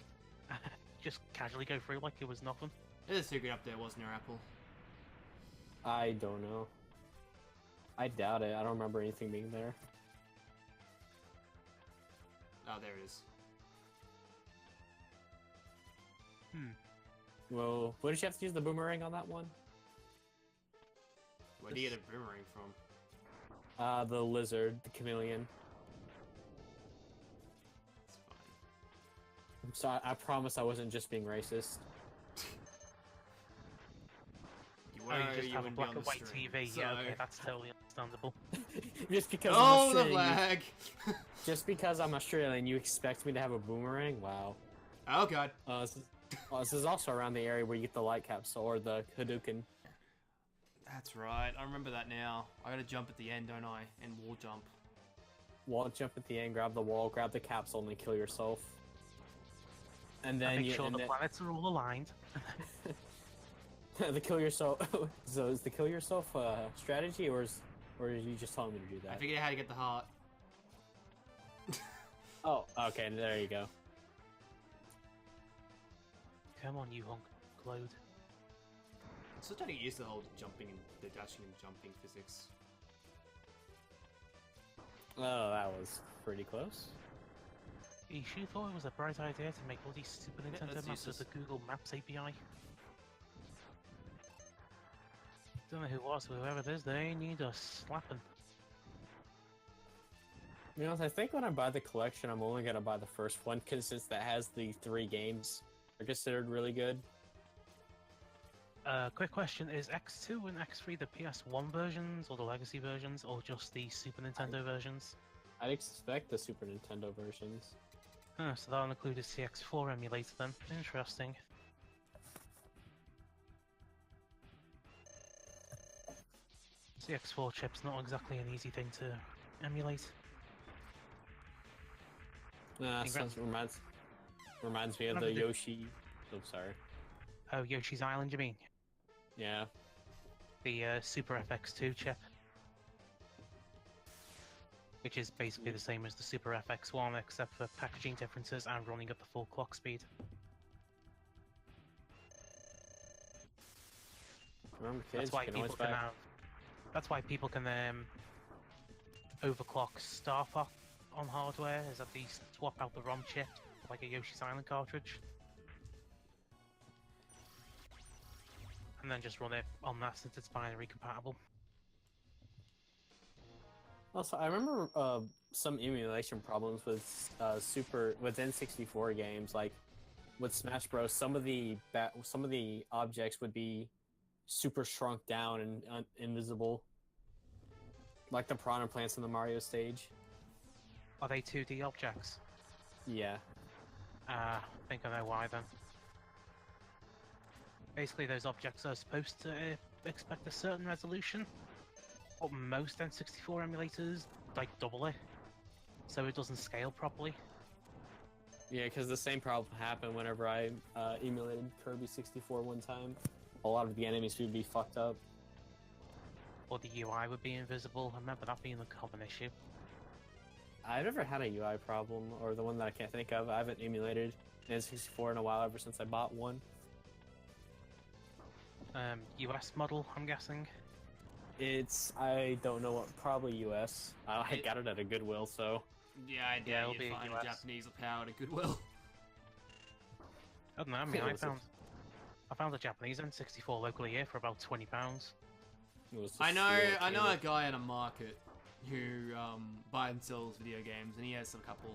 Just casually go through like it was nothing. There's a secret up there, wasn't there, Apple? I don't know. I doubt it. I don't remember anything being there. Oh, there it is. Well, what did you have to use the boomerang on that one? Where do you get a boomerang from? The lizard, the chameleon. It's fine. I'm sorry, I promise I wasn't just being racist. You Oh, were, you just you have a wouldn't be black on and the white stream, TV. so... Yeah, okay, that's totally understandable. Just because Oh, I'm the Australian, lag! just because I'm Australian, you expect me to have a boomerang? Wow. Oh god. This is also around the area where you get the light capsule or the Hadouken. That's right, I remember that now. I gotta jump at the end, don't I? And wall jump. Wall jump at the end, grab the wall, grab the capsule, and then kill yourself. And then And make you sure and the then- planets are all aligned. the kill yourself. So is the kill yourself strategy, or is you just telling me to do I that? figured out how to get the heart. Oh, okay, there you go. Come on, you hunk. Glowed. I'm still trying to get used to the whole jumping and the dashing and jumping physics. Oh, that was pretty close. You sure thought it was a bright idea to make all these Super Yeah, Nintendo that's maps useless. with the Google Maps API? Don't know who it was, whoever it is, they need a slapping. You know, I think when I buy the collection, I'm only gonna buy the first one, because since that has the 3 games, are considered really good. Quick question, is X2 and X3 the PS1 versions, or the Legacy versions, or just the Super Nintendo versions? I'd expect the Super Nintendo versions. So that'll include a CX4 emulator then. Interesting. CX4 chip's not exactly an easy thing to emulate. Nah, Congrats. reminds me of Remember the the- Yoshi. Oh, sorry. Oh, Yoshi's Island, you mean? Yeah. The Super FX2 chip. Which is basically the same as the Super FX1, except for packaging differences and running at the full clock speed. Remember, That's kids, why you can people always can buy. have. That's why people can overclock Star Fox on hardware. Is that they swap out the ROM chip for like a Yoshi's Island cartridge, and then just run it on that since it's binary compatible. Also, I remember some emulation problems with with N64 games, like with Smash Bros. Some of the objects would be super shrunk down and invisible, like the piranha plants in the Mario stage. Are they 2D objects? Yeah. I think I know why then. Basically, those objects are supposed to expect a certain resolution, But most N64 emulators like double it, so it doesn't scale properly. Yeah, because the same problem happened whenever I emulated Kirby 64 one time. A lot of the enemies would be fucked up. Or the UI would be invisible. I remember that being a common issue. I've never had a UI problem, or the one that I can't think of. I haven't emulated N64 in a while, ever since I bought one. US model, I'm guessing. I don't know what, probably US. I got it at a Goodwill, so. Yeah, I Yeah, it'll doubt be you'd find US. a Japanese powered at Goodwill. I don't know, I mean, I found a Japanese N64 locally here for about £20. It was just I know steel a cable. guy at a market who buys and sells video games, and he has a couple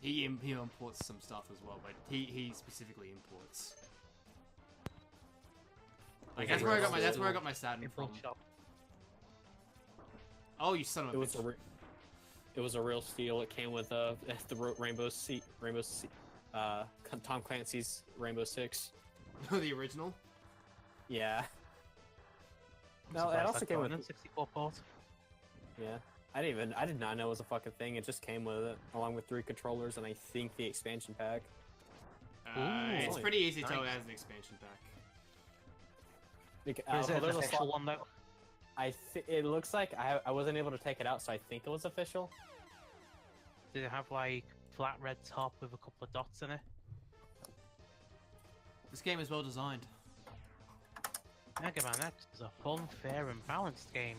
he imports some stuff as well, but he specifically imports. Like that's where I got my Saturn from. Import shop. Oh, you son of a It was bitch! it was a real steal. It came with the Tom Clancy's Rainbow Six. The original. Yeah. I'm No, it surprised also that came got with. an N64 port. Yeah. I did not know it was a fucking thing. It just came with it, along with 3 controllers and I think the expansion pack. It's Ooh. pretty easy to tell it Nice. has an expansion pack. Is it an there's a official one though? it looks like I wasn't able to take it out, so I think it was official. Did it have like flat red top with a couple of dots in it? This game is well designed. Megaman X is a fun, fair, and balanced game.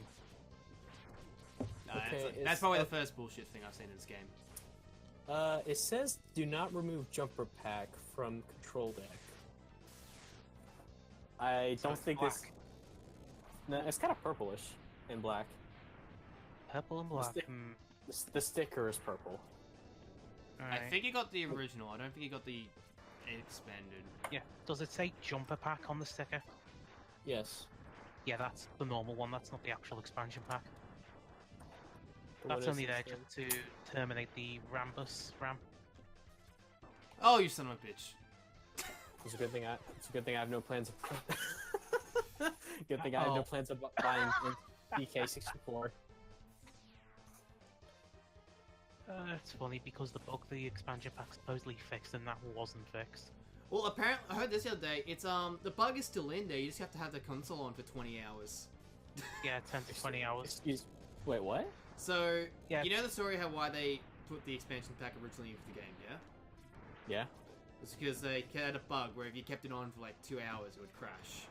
Okay, That's it's probably the up- first bullshit thing I've seen in this game. It says do not remove jumper pack from control deck. I So don't it's think black. this. No, it's kind of purplish and black. Purple and black. stick- The sticker is purple. I think you got the original. I don't think you got the expanded. Yeah. Does it say jumper pack on the sticker? Yes. Yeah, that's the normal one. That's not the actual expansion pack. But That's what only is there this just to terminate the Rambus RAM. Oh, you son of a bitch! thing? It's a good thing I have no plans of. Good thing I have no plans of buying DK64. It's funny because the bug the expansion pack supposedly fixed and that wasn't fixed. Well, apparently, I heard this the other day. It's the bug is still in there. You just have to have the console on for 20 hours. Yeah, 10 to 20 hours. Wait, what? So, Yeah. you know the story how why they put the expansion pack originally into the game, yeah? Yeah. It's because they had a bug where if you kept it on for like 2 hours, it would crash.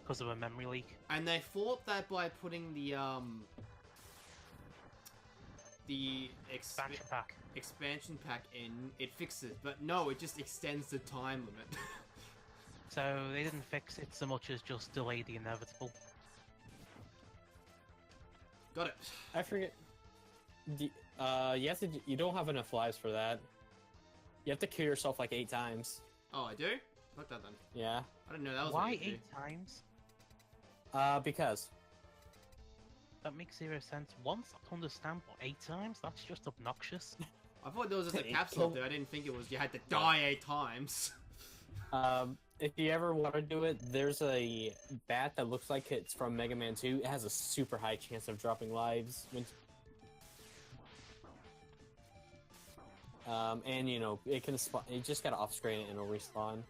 Because of a memory leak. And they thought that by putting the Expansion pack. expansion pack in, it fixes it. But no, it just extends the time limit. So they didn't fix it so much as just delay the inevitable. Got it. I forget. You don't have enough lives for that. You have to kill yourself like 8 times. Oh, I do? Fuck that then. Yeah. I didn't know that was Why what you 8 times? Because. That makes 0 sense. Once, I understand, but 8 times? That's just obnoxious. I thought there was just a Hey, capsule kill- there. I didn't think it was you had to die 8 times. If you ever want to do it, there's a bat that looks like it's from Mega Man 2. It has a super high chance of dropping lives. And you know, it can spawn. You just gotta off screen it and it'll respawn.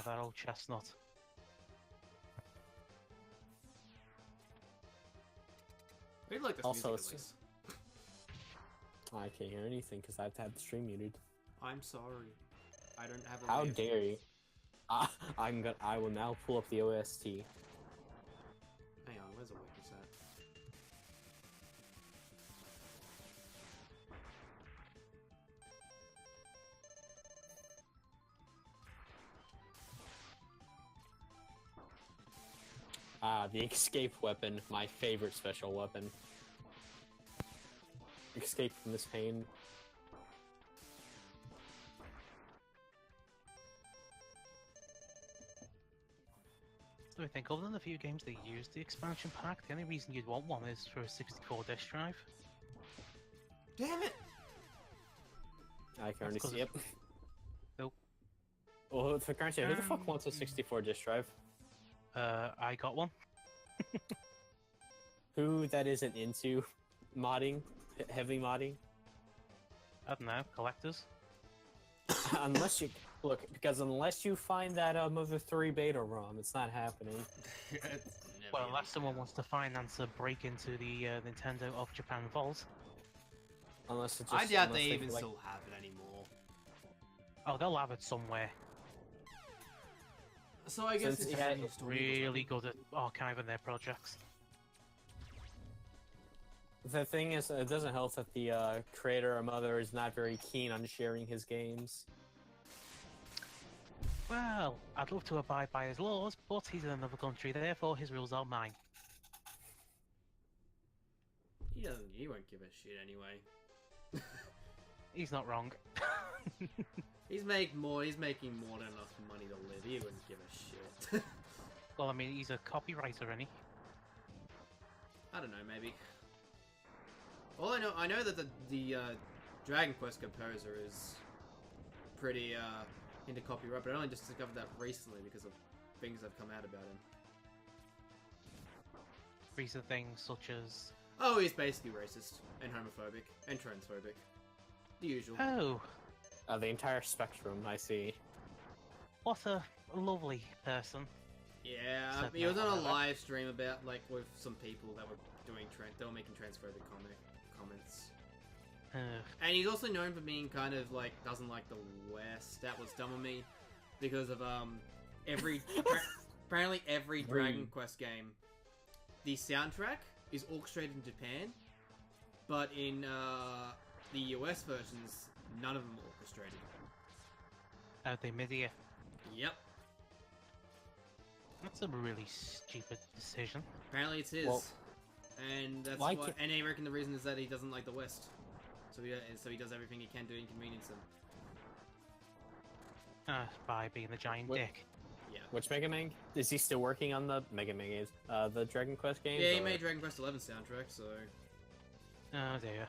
That old chestnut. I really like this Also, music at it's- least. I can't hear anything because I've had the stream muted. I'm sorry. I don't have a How way of- dare you? I will now pull up the OST. Hang on, where's the witness at? The escape weapon, my favorite special weapon. Escape from this pain. So I think other than a few games that use the expansion pack, the only reason you'd want one is for a 64 disk drive. Damn it! I can already 'cause see it. Nope. Well, for granted, who the fuck wants a 64 disk drive? I got one. Who that isn't into modding, heavy modding? I don't know, collectors. Unless you look, because unless you find that Mother 3 beta ROM, it's not happening. Well, unless someone wants to finance a break into the Nintendo of Japan vault. Unless it's I just, doubt unless they they even collect- still have it anymore. Oh, they'll have it somewhere. So I guess Since it's it had- just a story. Really good at archiving their projects. The thing is, it doesn't help that the creator or mother is not very keen on sharing his games. Well, I'd love to abide by his laws, but he's in another country, therefore his rules are mine. He won't give a shit anyway. He's not wrong. He's making more than enough money to live. He wouldn't give a shit. Well, I mean, he's a copywriter, isn't he? I don't know, maybe. All I know that the Dragon Quest composer is pretty into copyright, but I only just discovered that recently because of things that have come out about him. Recent things such as... Oh, he's basically racist and homophobic and transphobic. The usual. Oh, The entire spectrum, I see. what a lovely person. Yeah, Said he was no, on a whatever. live stream about with some people that were they were making transphobic comments. And he's also known for being kind of doesn't like the West. That was dumb of me because of apparently every Dragon Quest game, the soundtrack is orchestrated in Japan, but in the US versions, none of them are orchestrated. They MIDI. Yep. That's a really stupid decision. Apparently it's his. Well, and that's why why. can't- And I reckon the reason is that he doesn't like the West. So he does everything he can to inconvenience them. By being the giant What- dick. Yeah. Which Mega Man? Is he still working on the Mega Man games? The Dragon Quest games? Yeah, he or- made Dragon Quest 11 soundtrack, so Oh dear.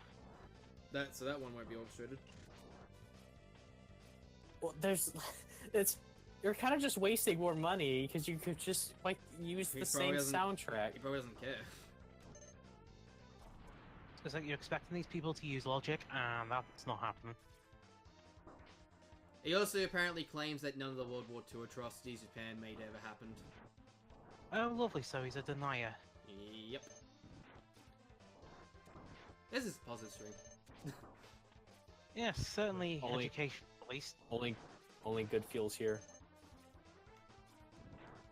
that one won't be orchestrated. Well, you're kind of just wasting more money because you could just use He the probably same doesn't- soundtrack. He probably doesn't care. It's like you're expecting these people to use logic, and that's not happening. He also apparently claims that none of the World War II atrocities Japan made ever happened. Oh, lovely, so he's a denier. Yep. This is a positive stream. Yes, certainly Only- education, at least. Only good feels here.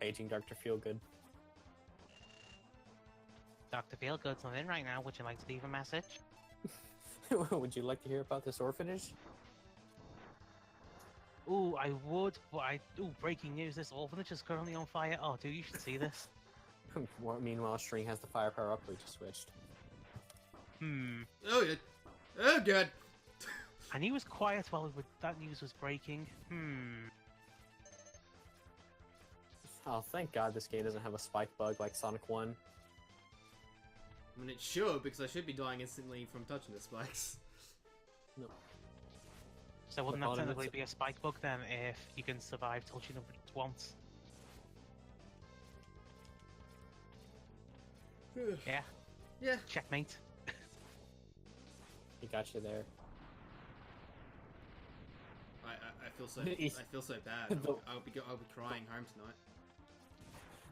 Aging Dr. Feelgood. Dr. Feelgood's not in right now. Would you like to leave a message? Would you like to hear about this orphanage? Ooh, I would, but Ooh, breaking news, this orphanage is currently on fire. Oh, dude, you should see this. Meanwhile, String has the firepower upgrade just switched. Oh, good. Oh, good. And he was quiet while that news was breaking. Oh, thank God this game doesn't have a spike bug like Sonic 1. I mean, it should, because I should be dying instantly from touching the spikes. No. So wouldn't The that bottom, technically it's- be a spike bug then, if you can survive touching them just once? Yeah, Yeah. checkmate. He got you there. I feel so He's- I feel so bad. The- I'll be crying home tonight.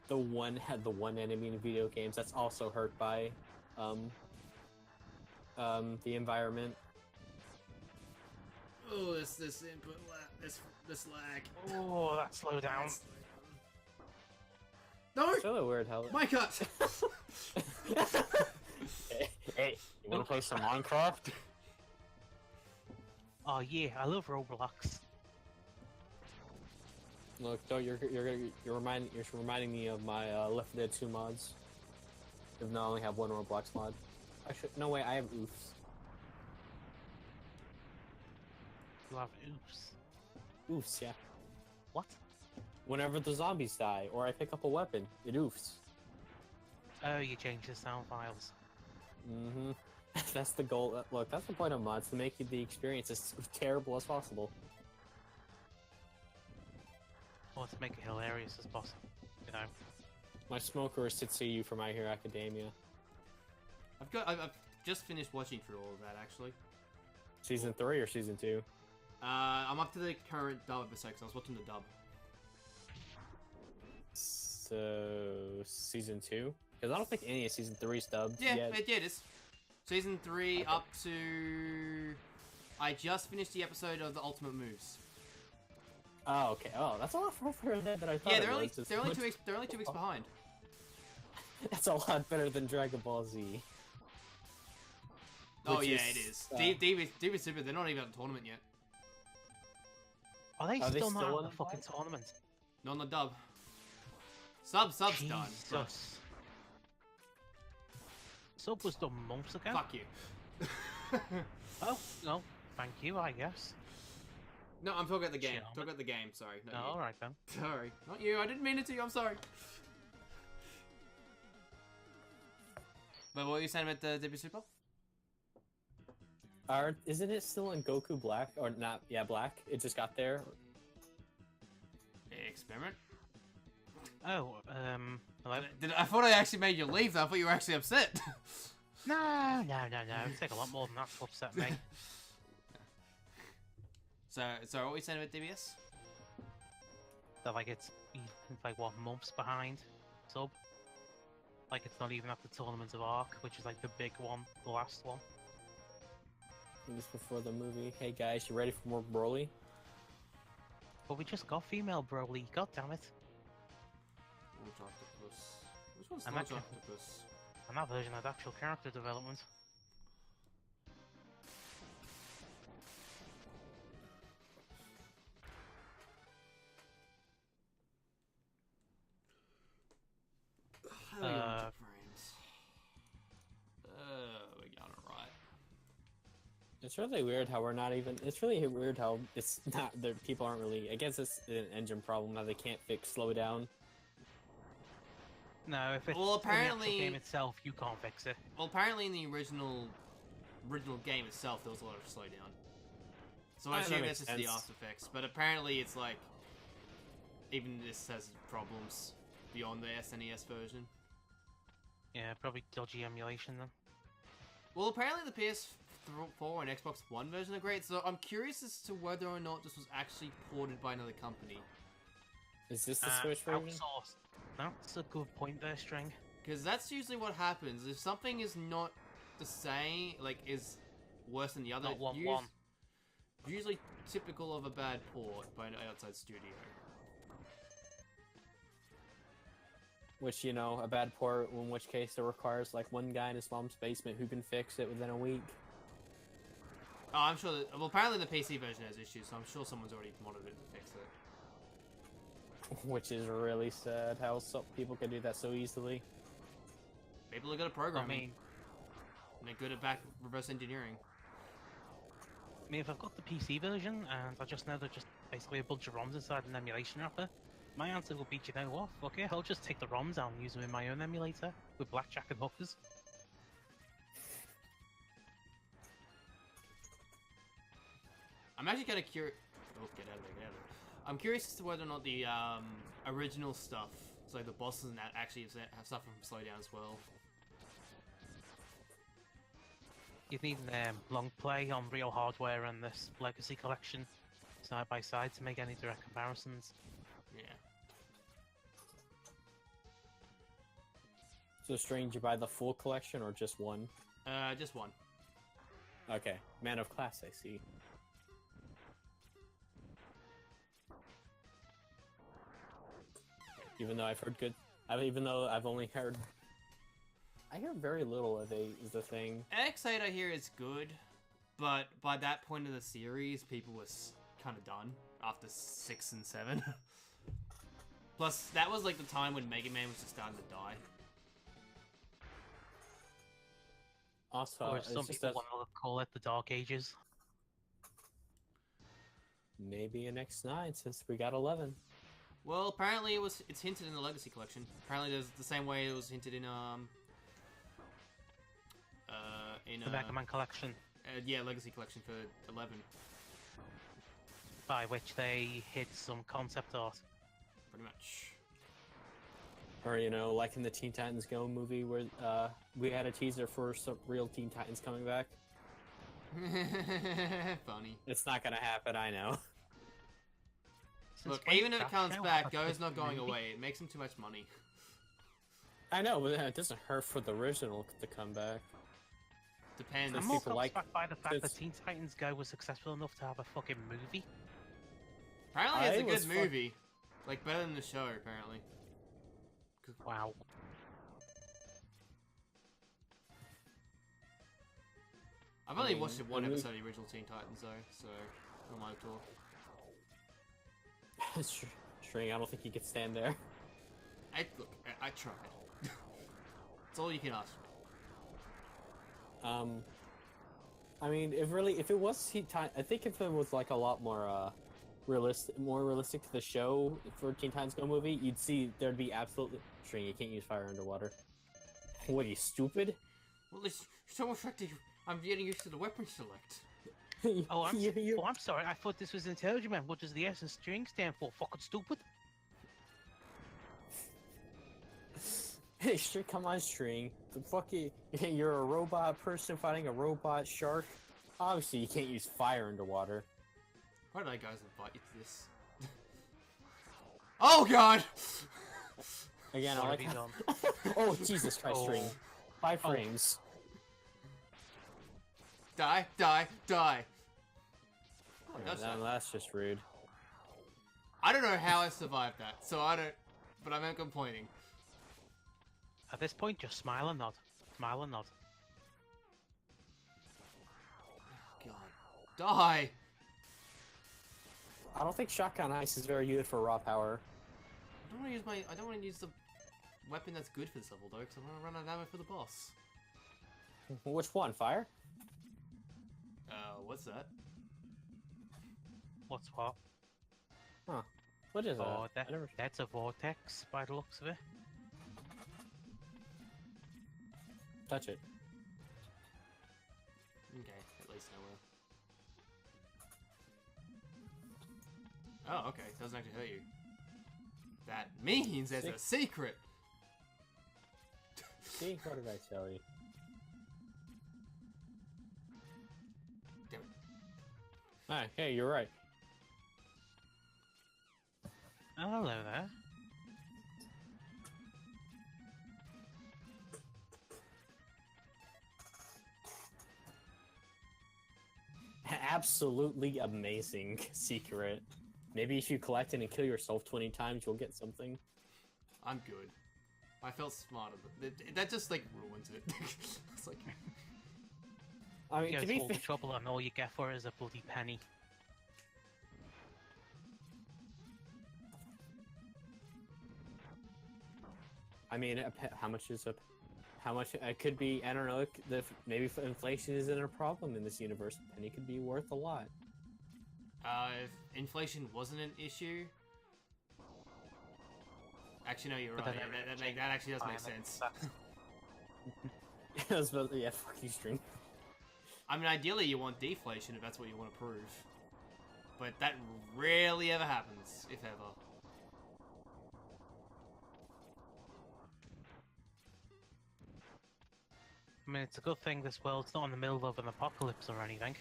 The one enemy in video games that's also hurt by the environment. Oh, this input this lag. Oh, that slow down. No, It's really weird how. my cut. Hey, you wanna play some Minecraft? Oh yeah, I love Roblox. Look, though, you're reminding me of my Left 4 Dead 2 mods. Even though I only have one Roblox mod. Actually, no way, I have oofs. You have oops. Oofs, yeah. What? Whenever the zombies die, or I pick up a weapon, it oofs. Oh, you changed the sound files. Mm-hmm. That's the goal. Look, that's the point of mods, to make the experience as terrible as possible. Or to make it hilarious as possible, you know. My smoker is Tetsuyu from My Hero Academia. I've just finished watching through all of that actually. Season 3 or Season 2? I'm up to the current dub episode because I was watching the dub. So, Season 2? Because I don't think any of Season 3's dubbed Yeah, yet. it is. Season 3 Okay. up to... I just finished the episode of the Ultimate Moves. Oh, okay. Oh, that's a lot further than I thought. Yeah, it they're only was. It's they're only much- 2 weeks behind. That's a lot better than Dragon Ball Z. Oh Which yeah, is, it is. uh, DB Super, they're not even at the tournament yet. Are they Are they still not still at in the fucking fight? tournament? Not on the dub. Sub's done. but Jesus. Sub was done months ago. Fuck you. Oh, no. Thank you, I guess. No, I'm talking about the game. Shit, Talking about the game. Sorry. No, Not you. alright then. Sorry. Not you. I didn't mean it to you. I'm sorry. But what were you saying about the DB Super? Isn't it still in Goku Black? Or not? Yeah, Black. It just got there. Experiment? Oh, hello? I thought I actually made you leave. I thought you were actually upset. No. It'd take a lot more than that to upset me. So what were you saying about DBS? That, like, it's like, what, months behind Sub? Like, it's not even at the Tournament of Arc, which is, like, the big one, the last one. Just before the movie. Hey guys, you ready for more Broly? But we just got female Broly, god damn it. Launch Octopus. Which one's And Launch that- Octopus? And that version had actual character development. How do we go into frames? We got it right. It's really weird how we're not even. It's really weird how it's not. People aren't really. I guess it's an engine problem how they can't fix slowdown. No, if it's Well, in the actual apparently- game itself, you can't fix it. Well, apparently in the original game itself, there was a lot of slowdown. So I That assume makes that's just the sense. After Effects. But apparently it's like, even this has problems beyond the SNES version. Yeah, probably dodgy emulation then. Well, apparently the PS4 and Xbox One version are great, so I'm curious as to whether or not this was actually ported by another company. Is this the Switch version? Outsourced. That's a good point there, String. Because that's usually what happens. If something is not the same, like, is worse than the other, Not 1-1. usually typical of a bad port by an outside studio. Which, you know, a bad port, in which case it requires like one guy in his mom's basement who can fix it within a week. Oh, I'm sure that, well, apparently the PC version has issues, so I'm sure someone's already modded it to fix it. Which is really sad how some people can do that so easily. People are good at I programming, mean, and they're good at back reverse engineering. if I've got the PC version and I just know they're just basically a bunch of ROMs inside an emulation wrapper, my answer would be, do you know what? Fuck it, I'll just take the ROMs out and use them in my own emulator with blackjack and hookers. I'm actually kind of curious. Oh, get out of there, get out of there. I'm curious as to whether or not the original stuff, so the bosses and that, actually have suffered from slowdown as well. You'd need long play on real hardware and this Legacy Collection side by side to make any direct comparisons. Yeah. So, Strange, you buy the full collection or just one? Just one. Okay, man of class, I see. Even though I've heard good, even though I've only heard, I hear very little of 8 is the thing. X8 I hear is good, but by that point of the series, people were kind of done after 6 and 7. Plus, that was like the time when Megaman was just starting to die. Also, Or it's some just people that want to call it the Dark Ages. maybe an X9 since we got 11. Well, apparently it's hinted in the Legacy Collection. Apparently there's the same way it was hinted in The Megaman Collection, yeah, Legacy Collection for 11. by which they hid some concept art. Pretty much. Or, you know, like in the Teen Titans Go movie where we had a teaser for some real Teen Titans coming back. Funny. It's not gonna happen, I know. Since Look, when even if it that comes show back, have a Go's not going movie? away. It makes him too much money. I know, but it doesn't hurt for the original to come back. Depends. I'm Since more people like- gobsmacked by the fact that since- Teen Titans Go was successful enough to have a fucking movie. Apparently it's a I was good movie. Like, better than the show, apparently. Wow. I've only mean, watched one the movie- episode of the original Teen Titans, though, so... On my tour. String, I don't think you could stand there. Look, I tried. It's all you can ask for. I mean, if it was Teen Titans, I think if it was like a lot more realistic to the show for Teen Titans Go movie, you'd see there'd be absolutely String. You can't use fire underwater. What are you, stupid? Well, it's so effective. I'm getting used to the weapon select. Oh, I'm, You- oh, I'm sorry. I thought this was intelligent man. What does the S and string stand for? Fucking stupid. Hey, String, come on, String. The fucking you're a robot person fighting a robot shark. Obviously, you can't use fire underwater. Why did I guys invite you to this? Oh god! Again, I What like. have you how- oh Jesus Christ, Oh. String. 5 Oh. frames. Die, die, die! Oh, Yeah, that's just rude. I don't know how I survived that, so I don't... But I'm not complaining. At this point, just smile and nod. Smile and nod. God. Die! I don't think shotgun ice is very good for raw power. I don't want to use the weapon that's good for this level, though, because I'm going to run out of ammo for the boss. Which one? Fire? What's that? What's what? What is Oh, that? I never... that's a vortex by the looks of it. Touch it. Okay, at least I will. Oh, okay, it doesn't actually hurt you. That means there's a secret! See, what did I tell you? Damn it. Ah, hey, you're right. Oh, hello there. Absolutely amazing secret. Maybe if you collect it and kill yourself 20 times, you'll get something. I'm good. I felt smarter, but that just, like, ruins it. It's like... I mean, You to guys be all the fair, trouble and all you get for it is a bloody penny. I mean, how much is a... How much it could be? I don't know. Maybe inflation isn't a problem in this universe. A penny could be worth a lot. If inflation wasn't an issue... Actually, no, you're But right. then Yeah, that actually does make sense. Yeah, fuck you, String. I mean, ideally you want deflation if that's what you want to prove. But that rarely ever happens, if ever. I mean, it's a good thing this world's not in the middle of an apocalypse or anything.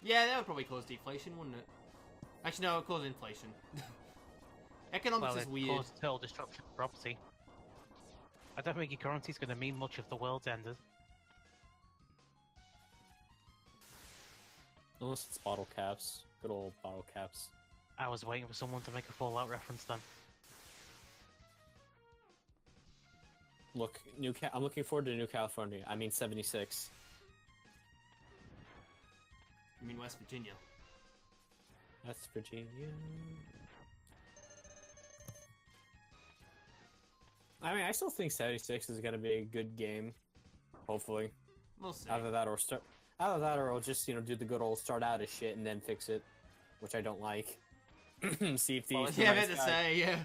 Yeah, that would probably cause deflation, wouldn't it? Actually, no, it would cause inflation. Economics Well, is it weird. caused total destruction of property. I don't think your currency's going to mean much if the world's ended. Unless it's bottle caps. Good old bottle caps. I was waiting for someone to make a Fallout reference then. Look, I'm looking forward to New California. I mean 76. You mean West Virginia? That's Virginia. I mean, I still think 76 is gonna be a good game. Hopefully. We'll see. Either that or I'll just, you know, do the good old start out as shit and then fix it. Which I don't like. Sea of Thieves. Yeah, I No meant Man's to Sky. say, yeah.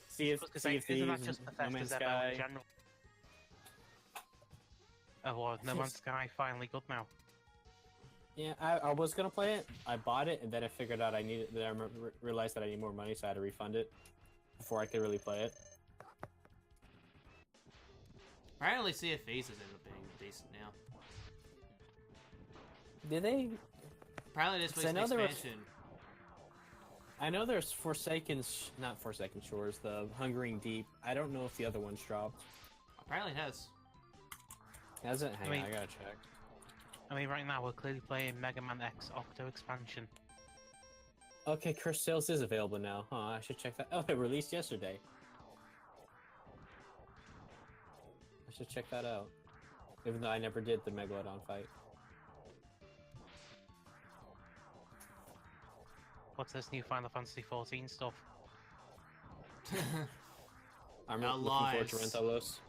Sea of Isn't that Thieves, just No Bethesda's Man's MMO Sky. in general? Oh, well, No Man's Sky finally good now. Yeah, I was gonna play it. I bought it, and then I figured out realized that I need more money, so I had to refund it before I could really play it. Apparently CFEs has ended up being decent now. Did they? Apparently this week's an expansion. I know there's not Forsaken Shores, the Hungering Deep. I don't know if the other one's dropped. Apparently it has. Has it? Hang on, I gotta check. I mean, right now we're clearly playing Megaman X Octo expansion. Okay, Cursed Tales is available now. Huh, I should check that. Oh, it released yesterday. I should check that out. Even though I never did the Megalodon fight. What's this new Final Fantasy 14 stuff? I'm looking forward to Rentalos.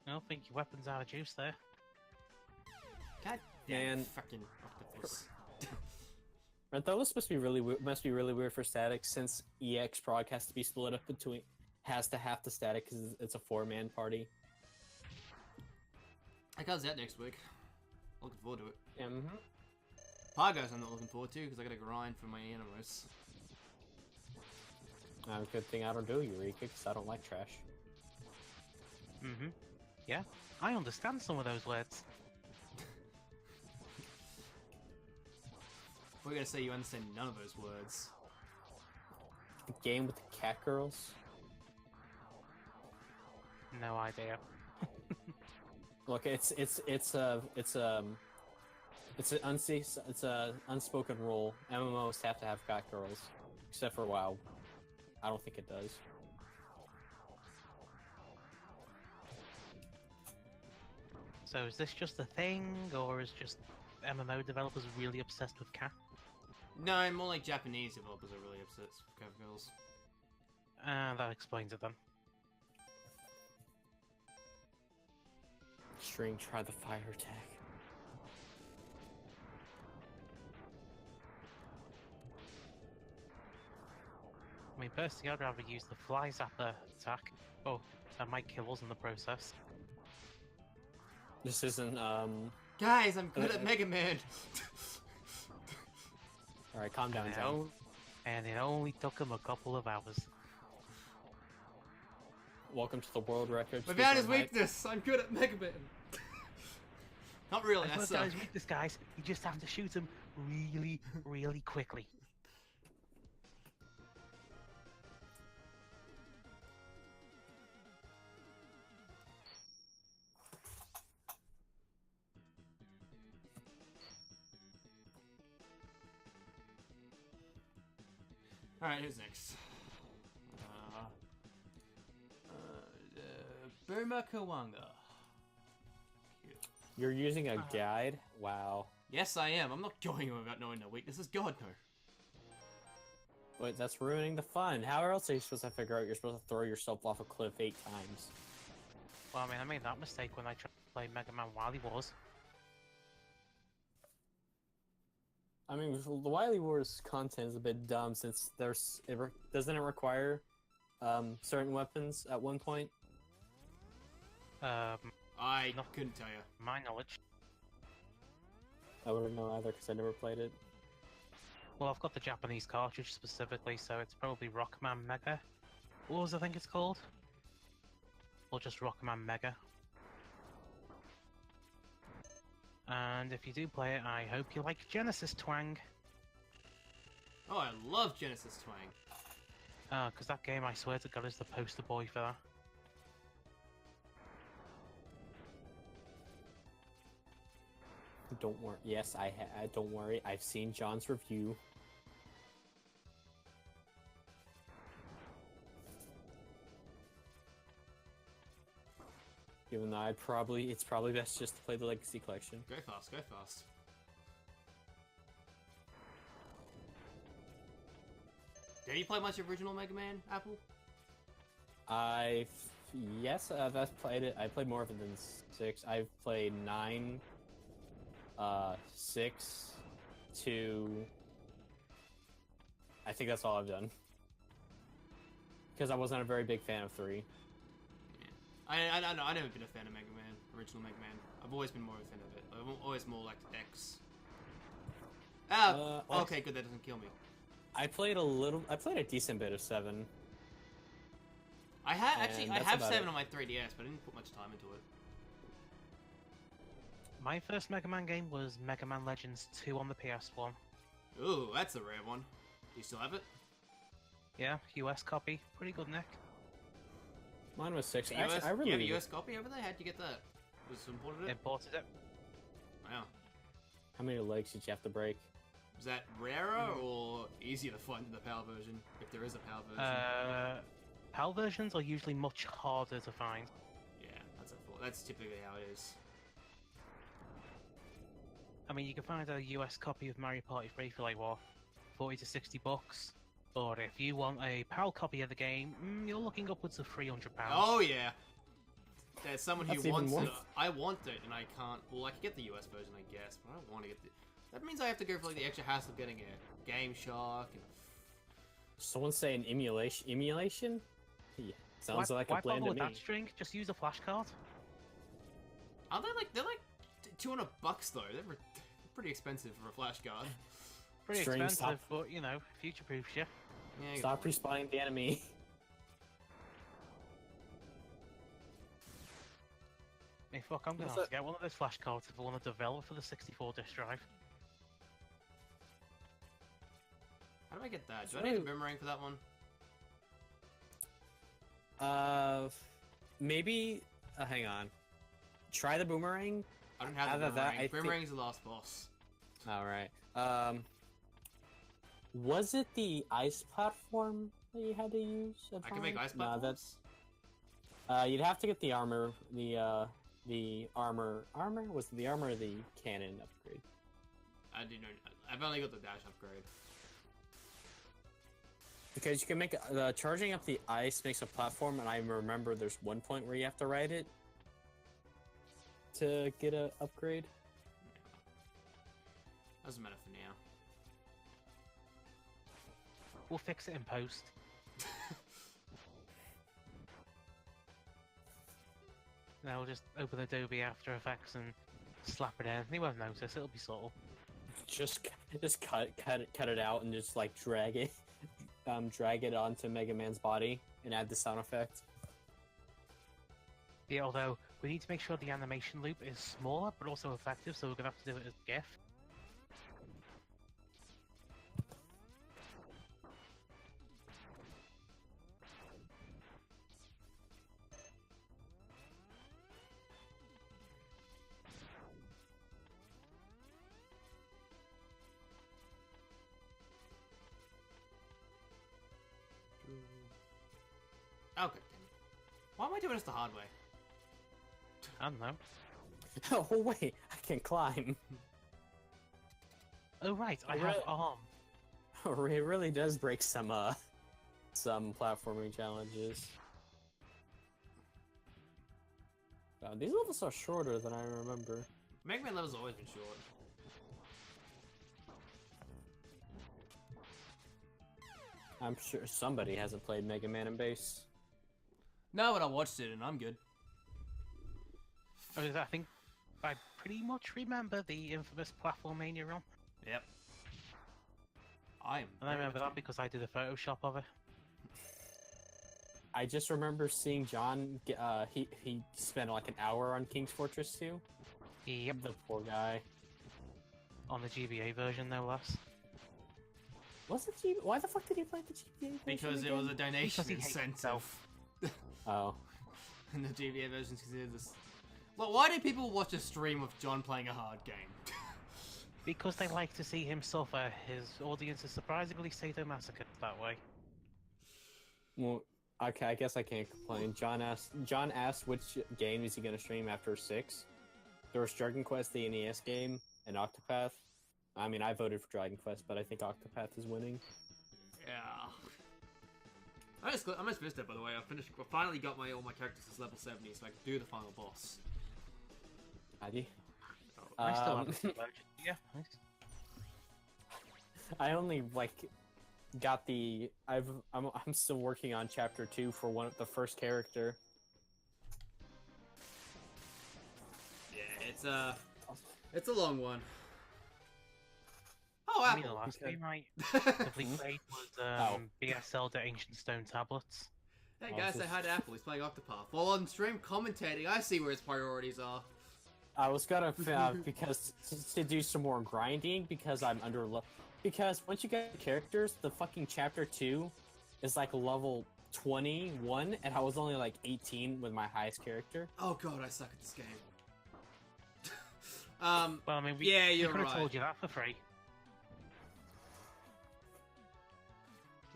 I don't think your weapon's out of juice there. God damn, fucking octopus. Rentalos must be really weird for static, since EX prog has to be split up between half the static because it's a 4-man party. That comes out next week. Looking forward to it. Yeah, Pargos I'm not looking forward to because I gotta grind for my animals. Good thing I don't do Eureka because I don't like trash. Yeah, I understand some of those words. We're gonna say you understand none of those words. The game with the cat girls. No idea. Look, it's an unspoken rule. MMOs have to have cat girls, except for WoW. I don't think it does. So is this just a thing, or is just MMO developers really obsessed with cat? No, more like Japanese developers are really obsessed with cat girls. That explains it then. String, try the fire attack. I mean, personally, I'd rather use the fly zapper attack. Oh, that might kill us in the process. This isn't, Guys, I'm good at Mega Man! Alright, calm down, John. And it only took him a couple of hours. Welcome to the world record. Without his weakness, I'm good at Mega Man! Not really, that's not his weakness, guys. You just have to shoot him really, really quickly. Alright, who's next? Burma Kawanga. You're using a guide? Wow. Yes, I am. I'm not going without knowing their weaknesses. God, no. Wait, that's ruining the fun. How else are you supposed to figure out you're supposed to throw yourself off a cliff 8 times? Well, I mean, I made that mistake when I tried to play Mega Man Wily Wars. I mean, the Wily Wars content is a bit dumb since doesn't it require certain weapons at one point? I couldn't tell you. My knowledge. I wouldn't know either because I never played it. Well, I've got the Japanese cartridge specifically, so it's probably Rockman Mega. Wars, I think it's called. Or just Rockman Mega. And if you do play it, I hope you like Genesis Twang. Oh, I love Genesis Twang. Because that game, I swear to God, is the poster boy for that. Don't worry. Yes, don't worry. I've seen John's review. Even though it's probably best just to play the Legacy Collection. Go fast, go fast. Did you play much original Mega Man, Apple? Yes, I've played it. I played more of it than 6. I've played 9, 6, 2. I think that's all I've done. Because I wasn't a very big fan of 3. I don't know, I've never been a fan of Mega Man, original Mega Man. I've always been more of a fan of it. I'm always more like X. Okay, good. That doesn't kill me. I played a decent bit of 7. I And that's have about 7 it. on my 3DS, but I didn't put much time into it. My first Mega Man game was Mega Man Legends 2 on the PS1. Ooh, that's a rare one. Do you still have it? Yeah, US copy. Pretty good, Nick. Mine was 6. The Actually, US, I really you have a US copy over there? How'd you get that? Was imported it? Imported it. Wow. How many legs did you have to break? Was that rarer or easier to find in the PAL version? If there is a PAL version. PAL versions are usually much harder to find. Yeah, that's typically how it is. I mean, you can find a US copy of Mario Party 3 for like, what, 40 to 60 bucks? But if you want a PAL copy of the game, you're looking upwards of £300. Oh yeah. There's someone who That's even wants more. it. I want it, and I can't. Well, I can get the US version, I guess, but I don't want to get the. That means I have to go for like the extra hassle of getting a Game Shark. And... Someone say an emulation? Yeah, sounds like why a plan bother to with me. that string? Just use a flashcard. Are they like? They're like $200 though. They're pretty expensive for a flash card. Pretty String, expensive, stop. but you know, future-proofs you. Yeah, good Stop point. respawning the enemy. Hey, fuck, I'm gonna What's have to get one of those flashcards if I want to develop for the 64 disk drive. How do I get that? Do I So- need a boomerang for that one? Maybe. Hang on. Try the boomerang. I don't have Out the of that, boomerang. I think- Boomerang's the last boss. All right. Was it the ice platform that you had to use? I can make ice No, platforms. that's. You'd have to get the armor. The armor. Was it the armor or the cannon upgrade? I do know. I've only got the dash upgrade. Because you can make charging up the ice makes a platform, and I remember there's one point where you have to ride it to get a upgrade. Doesn't matter for now. We'll fix it in post. Now we'll just open Adobe After Effects and slap it in. He won't notice. It'll be subtle. Just cut it out and just like drag it onto Mega Man's body and add the sound effect. Yeah, although we need to make sure the animation loop is smaller but also effective, so we're gonna have to do it as GIF. Okay. Why am I doing this the hard way? I don't know. Oh wait, I can climb. Oh right, I have Really? arm. It really does break some platforming challenges. Wow, these levels are shorter than I remember. Mega Man levels have always been short. I'm sure somebody hasn't played Mega Man in base. No, but I watched it and I'm good. I think I pretty much remember the infamous Platformania run. Yep. I'm. And I remember that because I did a Photoshop of it. I just remember seeing John. He spent like an hour on King's Fortress 2. Yep, The poor guy. on the GBA version, no less. Was it G? Why the fuck did he play the GBA version Because it again? was a donation Because he hates incentive. himself. Oh. And the GBA version's considered this. Well, why do people watch a stream of John playing a hard game? Because they like to see him suffer. His audience is surprisingly sadomasochist that way. Well, okay, I guess I can't complain. John asked which game is he gonna stream after 6. There was Dragon Quest, the NES game, and Octopath. I mean, I voted for Dragon Quest, but I think Octopath is winning. Yeah. I just missed it, by the way. I finally got all my characters to level 70, so I can do the final boss. Adi? I still have Um, it. Yeah, nice. I only got the. I'm still working on chapter 2 for the first character. Yeah, it's a long one. Oh wow, me the Apple. last Okay. game I completely played was Oh. BSL The Ancient Stone Tablets. Hey Oh, guys, say this- hi to Apple. He's playing Octopath. While on stream commentating, I see where his priorities are. I was gonna because to do some more grinding because I'm under because once you get the characters, the fucking chapter 2 is like level 21, and I was only like 18 with my highest character. Oh god, I suck at this game. Well, I mean, Yeah, we you're could have right. told you that for free.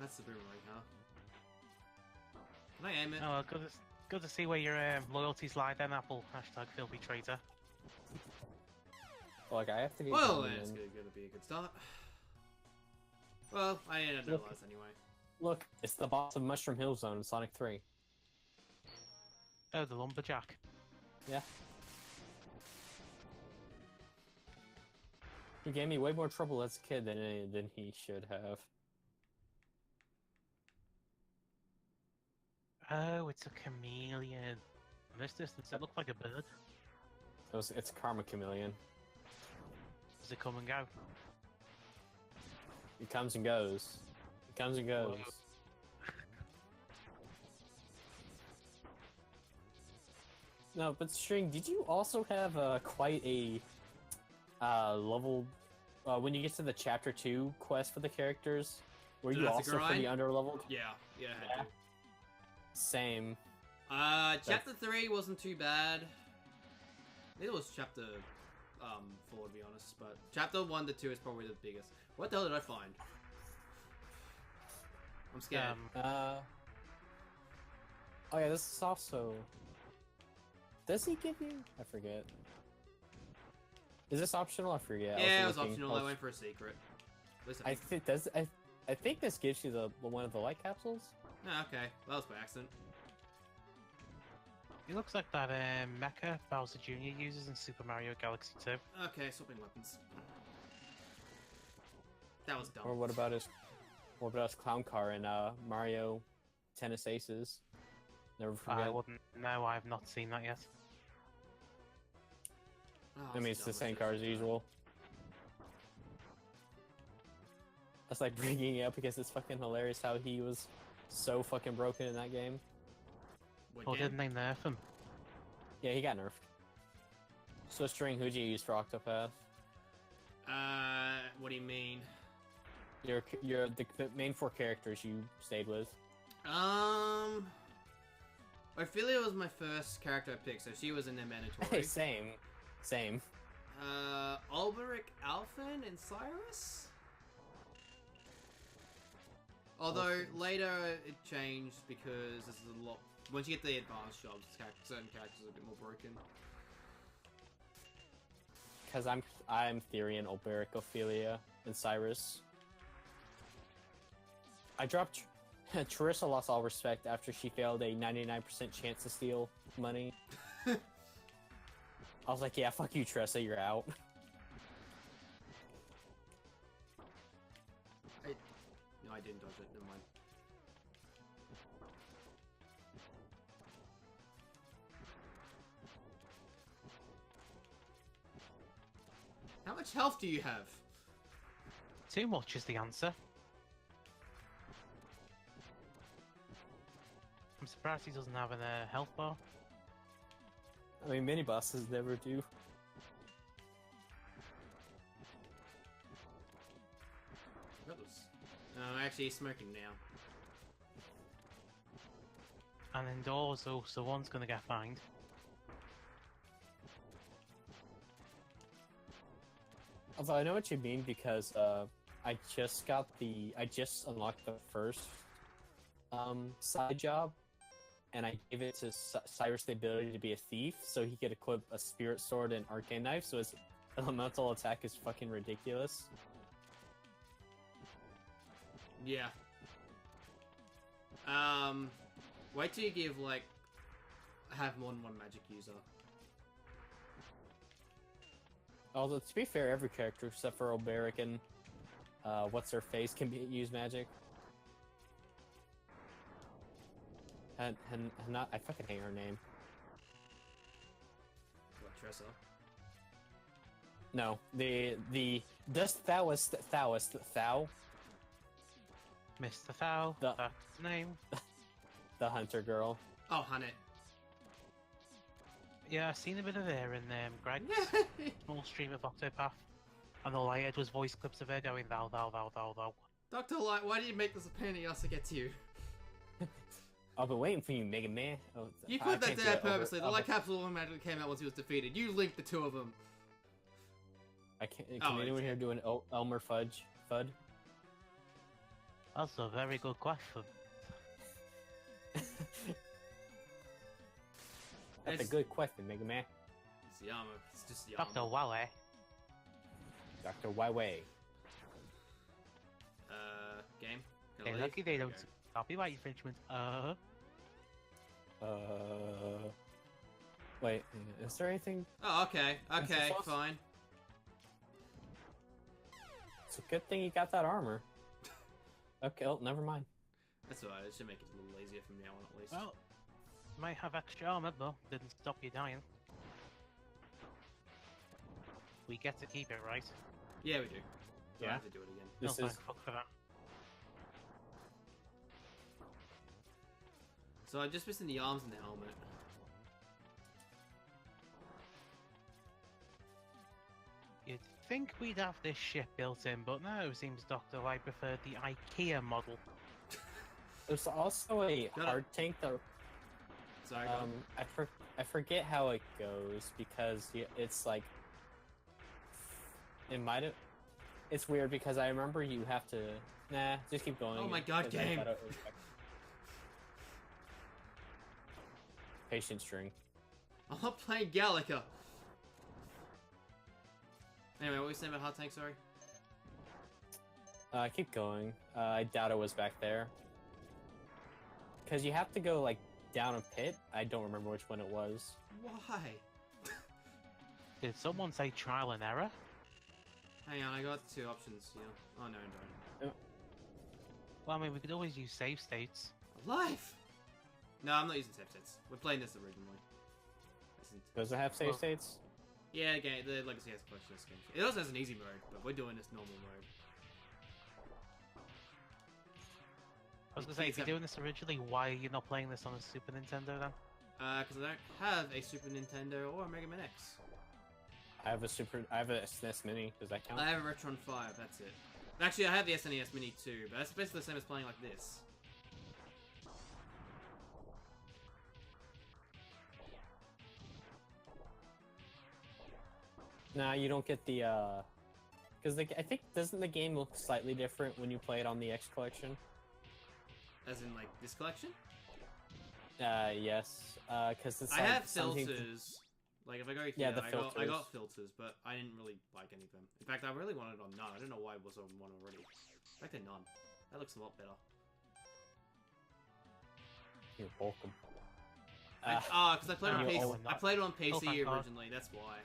That's the boomerang, huh? Can I aim it? Oh, well, good to see where your loyalties lie then, Apple. Hashtag filthy traitor. Like I have to get. Well, grinding it's in. gonna be a good start. Well, I ended up last anyway. Look, it's the boss of Mushroom Hill Zone in Sonic 3. Oh, the lumberjack. Yeah. He gave me way more trouble as a kid than he should have. Oh, it's a chameleon. From this distance, it looked like a bird. It's Karma Chameleon. Does it come and go? It comes and goes. It comes and goes. Whoa. No, but String, did you also have quite a level when you get to the chapter 2 quest for the characters? Were Did you I have to also pretty grind? underleveled? Yeah, I had to. Same. Chapter 3 wasn't too bad. It was chapter 4 to be honest, but chapter 1 to 2 is probably the biggest. What the hell did I find? I'm scared. Oh yeah, this is also. Does he give you? I forget. Is this optional? I forget. Yeah, it was was looking- optional. I went for a secret. Listen. I think does I think this gives you the one of the light capsules. Ah, okay. That was by accident. It looks like that mecha Bowser Jr. uses in Super Mario Galaxy 2. Okay, swapping weapons. That was dumb. Or what about his clown car in Mario Tennis Aces? Never forget. I wouldn't. No, I have not seen that yet. Oh, I mean, that's it's the dumb same as car as shit. usual. That's like bringing it up because it's fucking hilarious how he was so fucking broken in that game. What Or game? didn't they nerf him? Yeah, he got nerfed. So String, who'd you use for Octopath? What do you mean? The main 4 characters you stayed with. Ophelia was my first character I picked, so she was in the mandatory. Same. Alberic, Alphen, and Cyrus? Although later it changed because this is a lot. Once you get the advanced jobs, certain characters are a bit more broken. Because I'm Therian, Alberic, Ophelia, and Cyrus. I dropped Teresa lost all respect after she failed a 99% chance to steal money. I was like, yeah, fuck you, Tressa, you're out. No, I didn't dodge it. Never mind. How much health do you have? Too much is the answer. I'm surprised he doesn't have a health bar. I mean, mini bosses never do. Oops. Actually, he's smoking now. And indoors, so one's gonna get fined. Although I know what you mean because I just unlocked the first side job, and I gave it to Cyrus the ability to be a thief, so he could equip a spirit sword and arcane knife. So his elemental attack is fucking ridiculous. Yeah. Wait till you give have more than one magic user. Although to be fair, every character except for Alberic and what's her face can use magic. And not I fucking hate her name. What, Tressa? No, the dost thouest thou Mr. Thou, The- that's his name. the hunter girl. Oh, Hunnet. Yeah, I've seen a bit of her in Greg's small stream of Octopath. And all I heard was voice clips of her going, thou, thou, thou, thou, thou. Dr. Light, why do you make this a pain in the ass to get to you? I've been waiting for you, Megaman. Oh, You I put that can't do there it over- purposely. The over- light capsule automatically came out once he was defeated. You linked the two of them. I can't. Can Oh, anyone it's- here do an Elmer Fudge? Fud? That's a very good question. That's It's- a good question, Megaman. It's the armor. It's just the armor. Dr. Wale. Dr. Wyway. Game. Can I They're leave? lucky they don't Okay. copyright infringement. Wait, is there anything? Oh, okay. Okay, sauce? fine. It's a good thing you got that armor. Okay, oh, never mind. That's alright. It should make it a little easier from now on, at least. Well, might have extra armor, but didn't stop you dying. We get to keep it, right? Yeah, we do. So I Yeah. have to do it again. This no, is thank fuck for that. So I'm just missing the arms and the helmet. You'd think we'd have this ship built in, but no, it seems Dr. Light preferred the IKEA model. there's also a Shut up. hard tank that Sorry, go on. I forget how it goes because it's like it might have. It's weird because I remember you have to. Nah, just keep going. Oh my god, 'cause I game. thought it was- Patient string. I'm not playing Gallica. Anyway, what were you saying about hot tank? Sorry. Keep going. I doubt it was back there. Because you have to go like down a pit. I don't remember which one it was. Why? Did someone say trial and error? Hang on, I got two options. Yeah. Oh no, don't. Well, I mean, we could always use save states. Alive. No, I'm not using save states. We're playing this originally. Does it have save Well- states? Yeah, the Legacy has a collection of skins. It also has an easy mode, but we're doing this normal mode. I was gonna say, if you're doing this originally, why are you not playing this on a Super Nintendo then? Because I don't have a Super Nintendo or a Mega Man X. I have a SNES Mini. Does that count? I have a Retron 5, that's it. Actually, I have the SNES Mini too, but that's basically the same as playing like this. Nah, you don't get the because I think doesn't the game look slightly different when you play it on the X collection? As in, like, this collection? Yes. Because it's I like have something- filters. Like, if I go here, Yeah, the I filters. got filters, but I didn't really like any of them. In fact, I really wanted it on none. I don't know why it was on one already. In fact, they're none. That looks a lot better. You're welcome. Because I played on you're PC. all I played it on Oh, PC thank God. originally. That's why.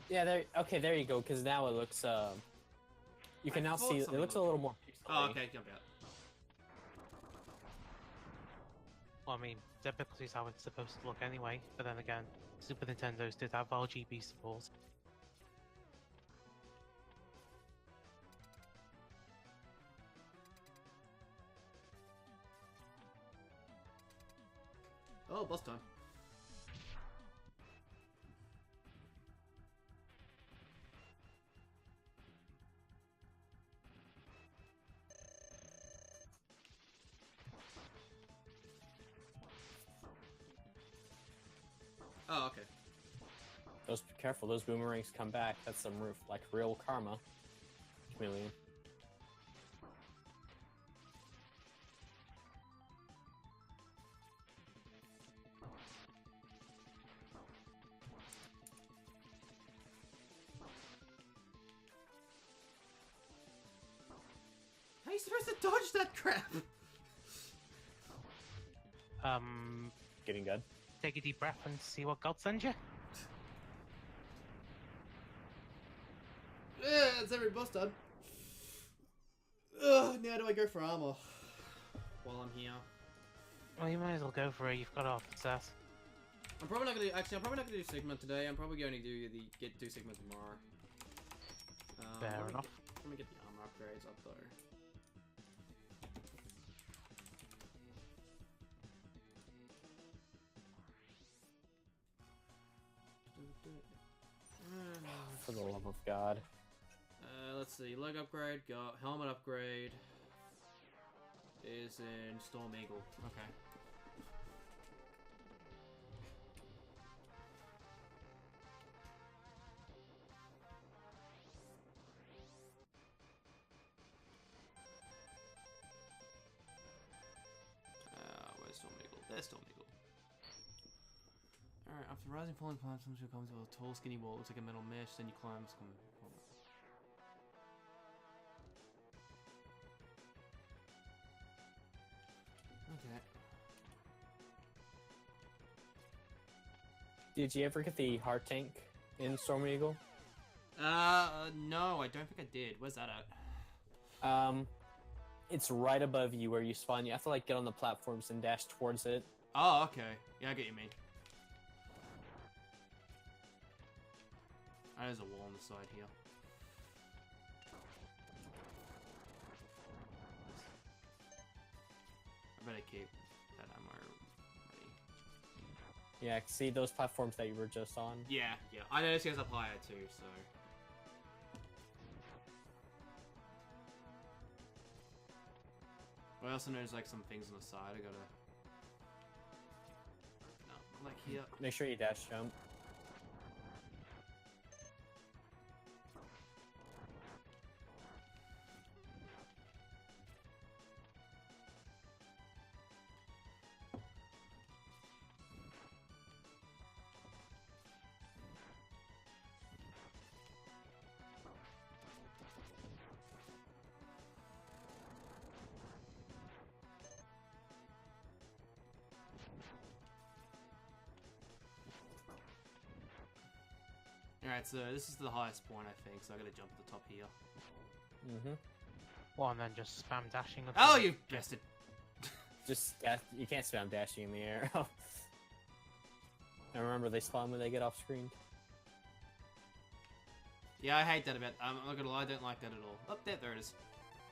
Yeah, there. Okay, there you go. Because now it looks. You can I now thought see it something looks a looked- little more. Oh, pixelated. okay, jump out. Well, I mean, typically is how it's supposed to look anyway, but then again, Super Nintendos did have RGB support. Oh, boss time. Oh, okay. Those careful. Those boomerangs come back. That's some roof like real karma. Chameleon. How are you supposed to dodge that crap? Getting good. Take a deep breath and see what God sends you. Yeah, it's every boss done. Ugh, now do I go for armor? While I'm here. Well, you might as well go for it, you've got half its ass. I'm probably not gonna do, actually. I'm probably not gonna do Sigma today. I'm probably going to do Sigma tomorrow. Fair enough. Let me get the armor upgrades up though. For the love of God. Let's see. Leg upgrade. Got helmet upgrade. Is in Storm Eagle. Okay. Where's Storm Eagle? There's Storm Eagle. Alright, after rising falling platforms, you come to a tall skinny wall, looks like a metal mesh, then you climb. Okay. Did you ever get the heart tank in Storm Eagle? No, I don't think I did. Where's that at? It's right above you where you spawn. You have to like get on the platforms and dash towards it. Oh, okay. Yeah, I get you mean. Oh, there's a wall on the side here. I better keep that ammo ready. Yeah, see those platforms that you were just on? Yeah. I noticed he has up higher too, so. I also noticed like some things on the side. I gotta. No, like here. Make sure you dash jump. Alright, so this is the highest point, I think, so I gotta jump to the top here. Mm-hmm. Well, and then just spam dashing. Oh, you bastard! Just, you can't spam dashing in the air. And remember, they spawn when they get off screen. Yeah, I hate that about. I'm not gonna lie, I don't like that at all. Oh, there it is.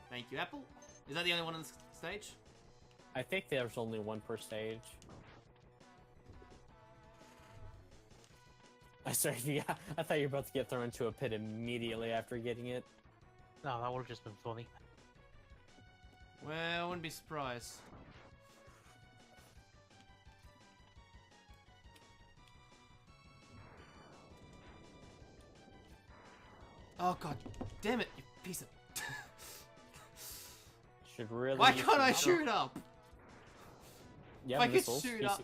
Thank you, Apple. Is that the only one on the stage? I think there's only one per stage. I sorry, yeah, I thought you were about to get thrown into a pit immediately after getting it. No, that would have just been funny. Well, I wouldn't be surprised. Oh god, damn it, you piece of. Should really. Why can't I shoot up? Yeah, if I could missiles, shoot up.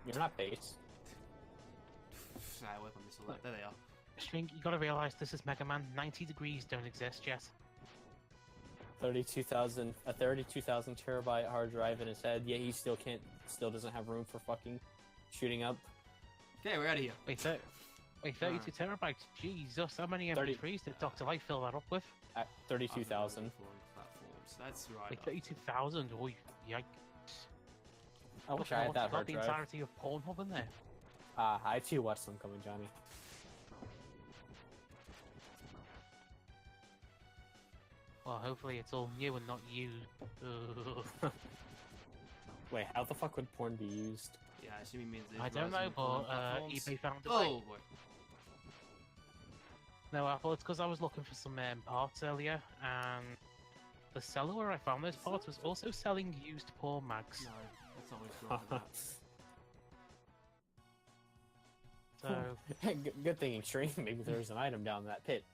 You're not base. I work on missile. There they are. String, you gotta realize this is Megaman. 90 degrees don't exist yet. 32,000 terabyte hard drive in his head. Yeah, he still doesn't have room for fucking shooting up. Okay, we're out of here. Wait, 32 terabytes. Jesus, how many 30. MP3s did Dr. Light fill that up with? 32,000. Platforms. That's right. Wait, 32,000? Oh, yikes. I wish I had that hard the drive. entirety of Pornhub in there. I too watched them coming, Johnny. Well, hopefully it's all new and not you. Wait, how the fuck would porn be used? Yeah, I assume he means I don't know, but eBay found a way. Oh, boy. No, Apple, it's because I was looking for some parts earlier, and the seller where I found those parts was also selling used porn mags. No, that's always wrong. So, Good thing Extreme. Maybe there's an item down that pit.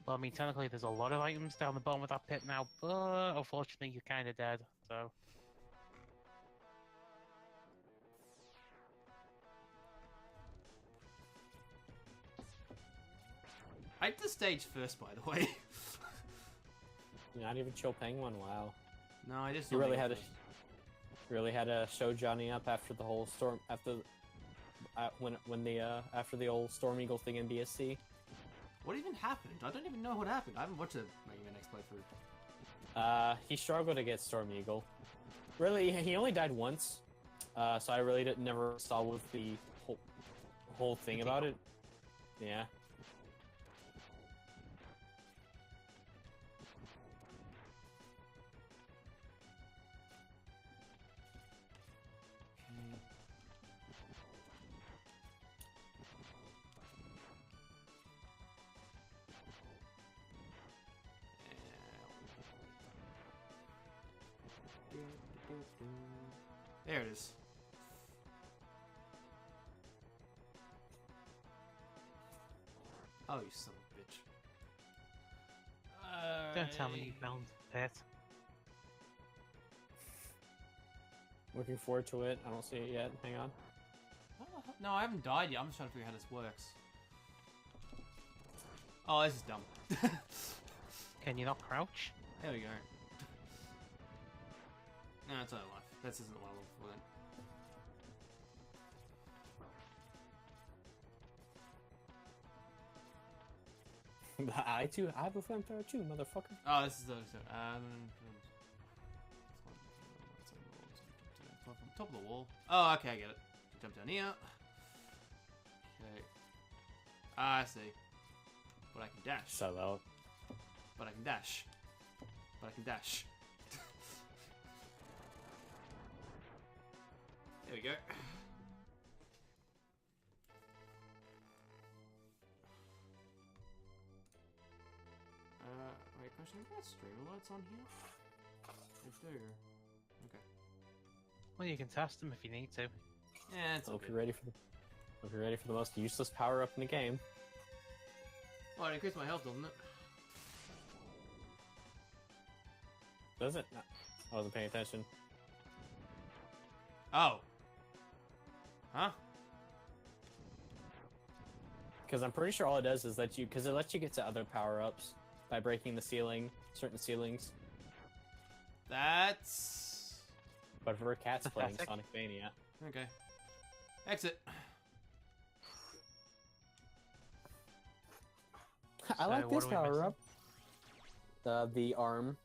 well, I mean, technically there's a lot of items down the bottom of that pit now, but unfortunately you're kind of dead, so... I hit the stage first, by the way. You're not even Chill Penguin. Wow. No, I just. You really had to show Johnny up after the whole storm after after the old Storm Eagle thing in BSC. What even happened? I don't even know what happened. I haven't watched the Megaman X playthrough. He struggled to get Storm Eagle. Really, he only died once, so I really never saw what the whole thing about it. Yeah. There it is. Oh, you son of a bitch. Don't tell me you found Pet. Looking forward to it. I don't see it yet. Hang on. No, I haven't died yet. I'm just trying to figure out how this works. Oh, this is dumb. Can you not crouch? There we go. No, it's only life. This isn't what I looked for then. I too. I have a flamethrower too, motherfucker. Oh, this is the top of the wall. Oh, okay, I get it. Jump down here. Okay. Ah, I see. But I can dash. So loud. But I can dash. But I can dash. There we go. Wait, question, have got stream alerts on here? I do. Okay. Well, you can test them if you need to. Yeah, it's Hope okay. you're ready for the. Hope you're ready for the most useless power up in the game. Well, it increased my health, doesn't it? Does it? No. I wasn't paying attention. Oh. Huh? Because I'm pretty sure all it does is let you, because it lets you get to other power-ups by breaking the ceiling, certain ceilings. That's... But for cats playing Pathetic. Sonic Mania. Okay. Exit. I like what this are we power-up. The arm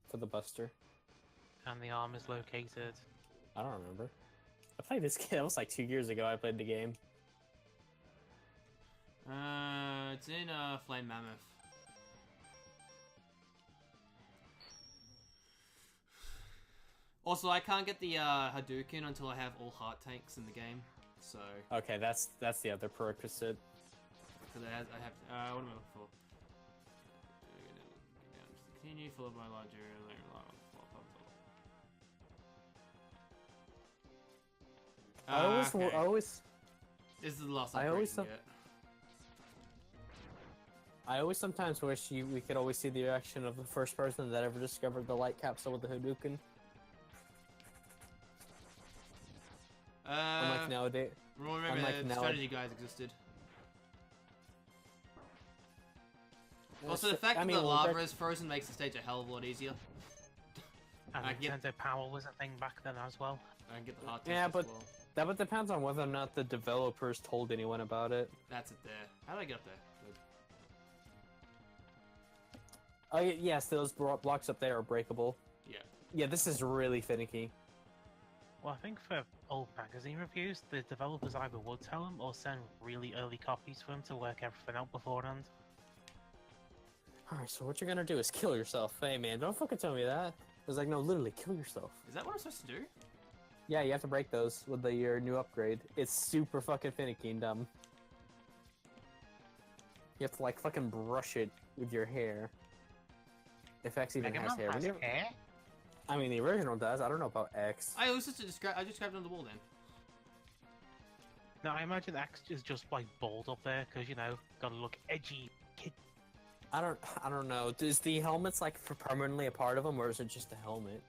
for the Buster. And the arm is located. I don't remember. I played this game. It was like 2 years ago. I played the game. It's in Flame Mammoth. Also, I can't get the Hadouken until I have all heart tanks in the game. So, Okay, that's the other prerequisite. because I have, what am I looking for? Continue, followed by larger. I always This is the last I upgrade always you can thought- get. I always sometimes wish we could always see the reaction of the first person that ever discovered the light capsule with the Hadouken. Unlike nowadays. Remember unlike the now- strategy guys existed. Also, the So- fact I that mean, the well, lava that- is frozen makes the stage a hell of a lot easier. And I get- Nintendo Power was a thing back then as well. I can get the heart Yeah, tanks as but- well. That would depends on whether or not the developers told anyone about it. That's it there. How did I get up there? Good. Oh yes, those blocks up there are breakable. Yeah. Yeah, this is really finicky. Well, I think for old magazine reviews, the developers either would tell them or send really early copies for them to work everything out beforehand. Alright, so what you're gonna do is kill yourself. Hey man, don't fucking tell me that. It was like, no, literally kill yourself. Is that what I'm supposed to do? Yeah, you have to break those with your new upgrade. It's super fucking finicky and dumb. You have to like fucking brush it with your hair. If X even has Megaman hair. has hair? I mean, the original does. I don't know about X. I was just I just grabbed it on the wall then. No, I imagine X is just like bald up there because you know, gotta look edgy, kid. I don't know. Is the helmets like permanently a part of them, or is it just a helmet?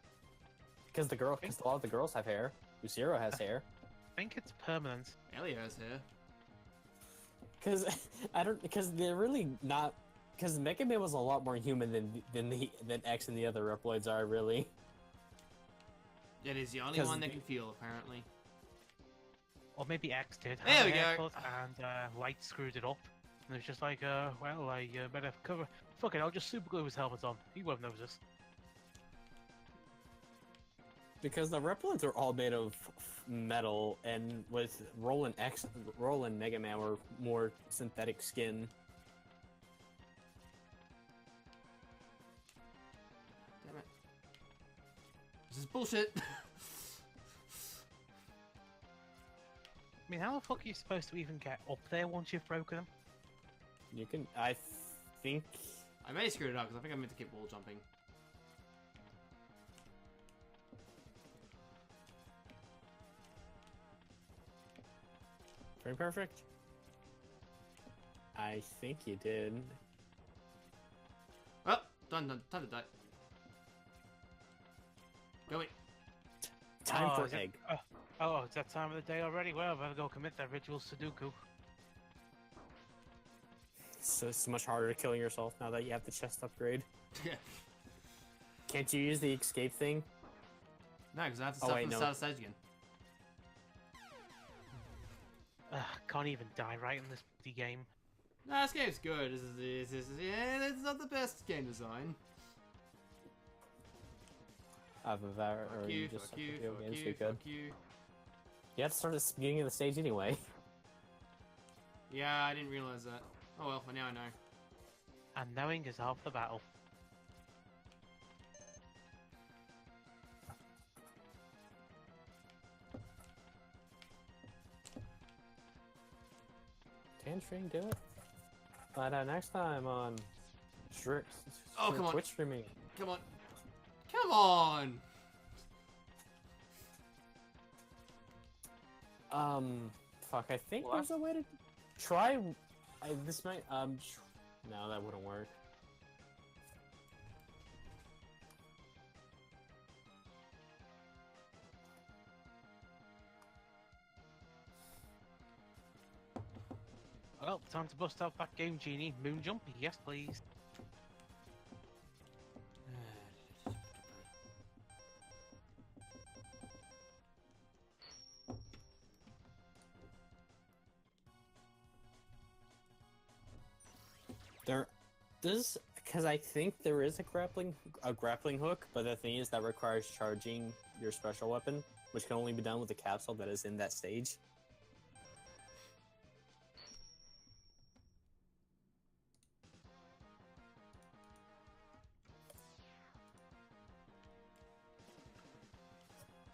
Because a lot of the girls have hair. Lucero has hair. I think it's permanent. Ellie has hair. Because they're really not. Because Megaman was a lot more human than X and the other Reploids are really. It is the only 'Cause one that the- can feel, apparently. Or maybe X did There have we a go. haircut and Light screwed it up. And it was just like, well, I better cover. Fuck it, I'll just super glue his helmet on. He won't notice. Because the replicants are all made of metal, and with Roll and Mega Man were more synthetic skin. Damn it. This is bullshit. I mean, how the fuck are you supposed to even get up there once you've broken them? You can, I think. I may have screwed it up because I think I meant to keep wall jumping. Pretty perfect. I think you did. Oh, done. Time to die. Go away. Time Oh, for is it- egg. Oh, it's that time of the day already? Well, I better go commit that ritual Sudoku. So it's much harder killing yourself now that you have the chest upgrade. Yeah. Can't you use the escape thing? No, because I have to Oh, start wait, from the no. start of the stage again. Can't even die right in this bloody game. No, this game's good. Yeah, it's not the best game design. Or Fuck you, just fuck you, video fuck games you, be good. fuck you. You have to start at the beginning of the stage anyway. Yeah, I didn't realize that. Oh well, now I know. And knowing is half the battle. Tanstring, do it. Find out next time on Oh, come on. Twitch streaming. Come on. Come on! Fuck, I think What? there's a way to try. This might, no, that wouldn't work. Well, time to bust out that game, Genie. Moon jump? Yes, please. Because I think there is a grappling hook, but the thing is that requires charging your special weapon, which can only be done with the capsule that is in that stage.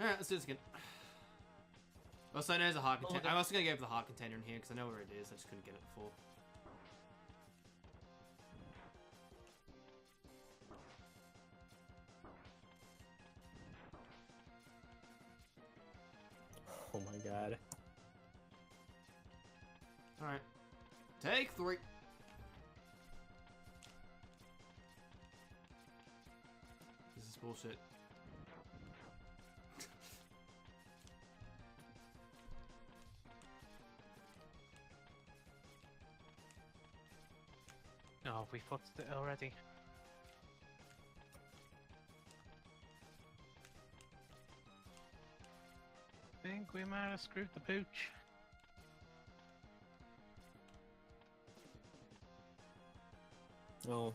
Alright, let's do this again. Also, I know there's a heart Oh, container. okay. I'm also gonna go for the heart container in here because I know where it is. I just couldn't get it before. Oh my god. Alright. Take 3. This is bullshit. Oh, we fucked it already. Think we might have screwed the pooch. Oh, okay.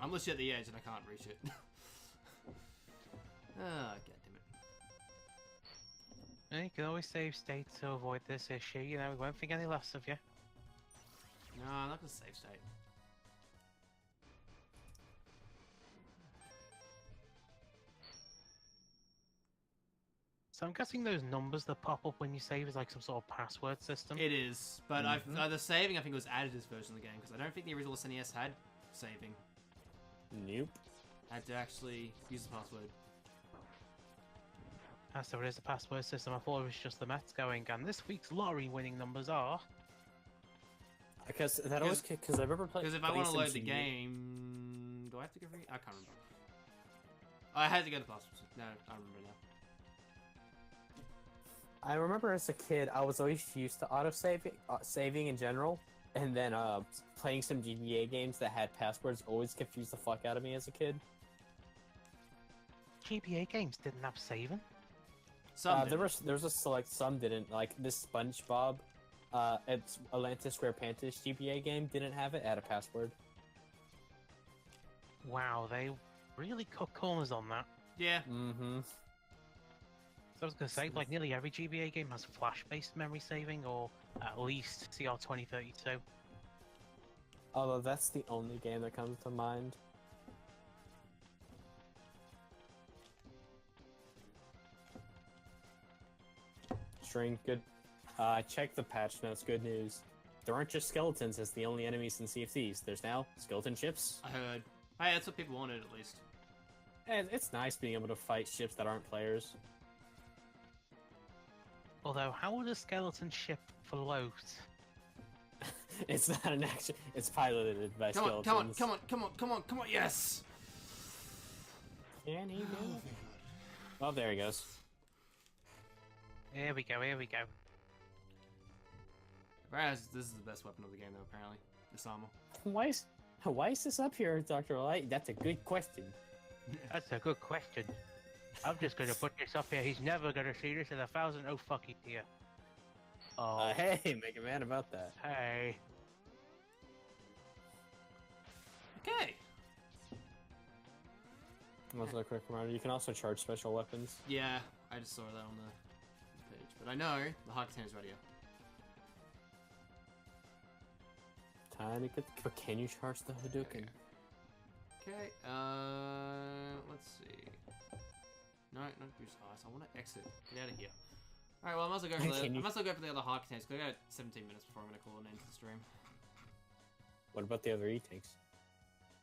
I'm literally at the edge and I can't reach it. Ah, god damn it. You can always save state to avoid this issue. You know, we won't think any less of you. No, I'm not gonna save state. So I'm guessing those numbers that pop up when you save is like some sort of password system. It is, but the saving I think was added to this version of the game because I don't think the original SNES had saving. Nope. I had to actually use the password. So it is a password system. I thought it was just the Mets going. And this week's lottery winning numbers are. Because that always because I remember playing. Because if I want to load the game, do I have to go for? I can't remember. Oh, I had to go to the password. No, I remember now. I remember as a kid, I was always used to autosaving, saving in general, and then playing some GBA games that had passwords always confused the fuck out of me as a kid. GBA games didn't have saving. Some There was a select, some didn't. Like this SpongeBob It's Atlantis Square Pantis GBA game didn't have it. It had a password. Wow, they really cut corners on that. Yeah. Mm-hmm. So I was gonna say, like, nearly every GBA game has flash-based memory saving, or at least CR2032. Although that's the only game that comes to mind. String, good. Check the patch notes. Good news. There aren't just skeletons as the only enemies in CFCs. There's now skeleton ships. I heard. Hey, that's what people wanted, at least. And it's nice being able to fight ships that aren't players. Although, how would a skeleton ship float? It's not an action. It's piloted by Come on, skeletons. come on, come on, come on, come on, come on, yes! Can he do it? Oh, there he goes. Here we go, here we go. Whereas, this is the best weapon of the game, though, apparently. This armor. Why is this up here, Dr. Light? That's a good question. That's a good question. I'm just gonna put this up here. He's never gonna see this in 1,000. Oh, fuck it, here. Oh, Hey, make a man about that. hey. Okay. Also, a quick reminder, you can also charge special weapons. Yeah, I just saw that on the page. But I know the hard container is ready. Time to get but can you charge the Hadouken? Okay, let's see. No, not use ice. I want to exit. Get out of here. Alright, well, I might as well go for the, I might as well go for the other hard containers, because I got 17 minutes before I'm going to call an end to the stream. What about the other E-tanks?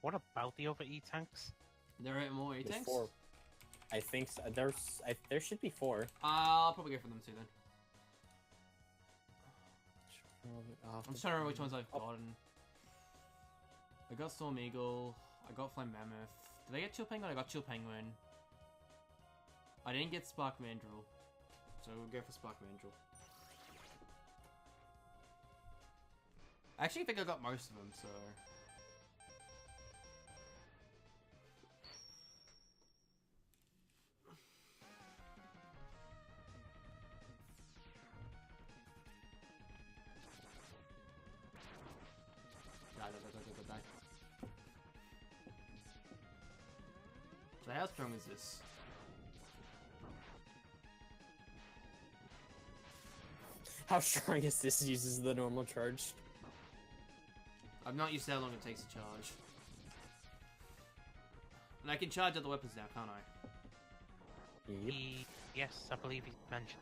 What about the other E-tanks? There are more There's E-tanks? 4. I think so. There should be 4. I'll probably go for them too then. I'm just trying to remember which ones I've gotten. I got Storm Eagle, I got Flame Mammoth. Did I get Chill Penguin? I got Chill Penguin. I didn't get Spark Mandrill. So we'll go for Spark Mandrill. I actually think I got most of them, so... Die. So how strong is this? How strong is this? Uses the normal charge. I'm not used to how long it takes to charge. And I can charge other weapons now, can't I? Yep. Yes, I believe he mentioned.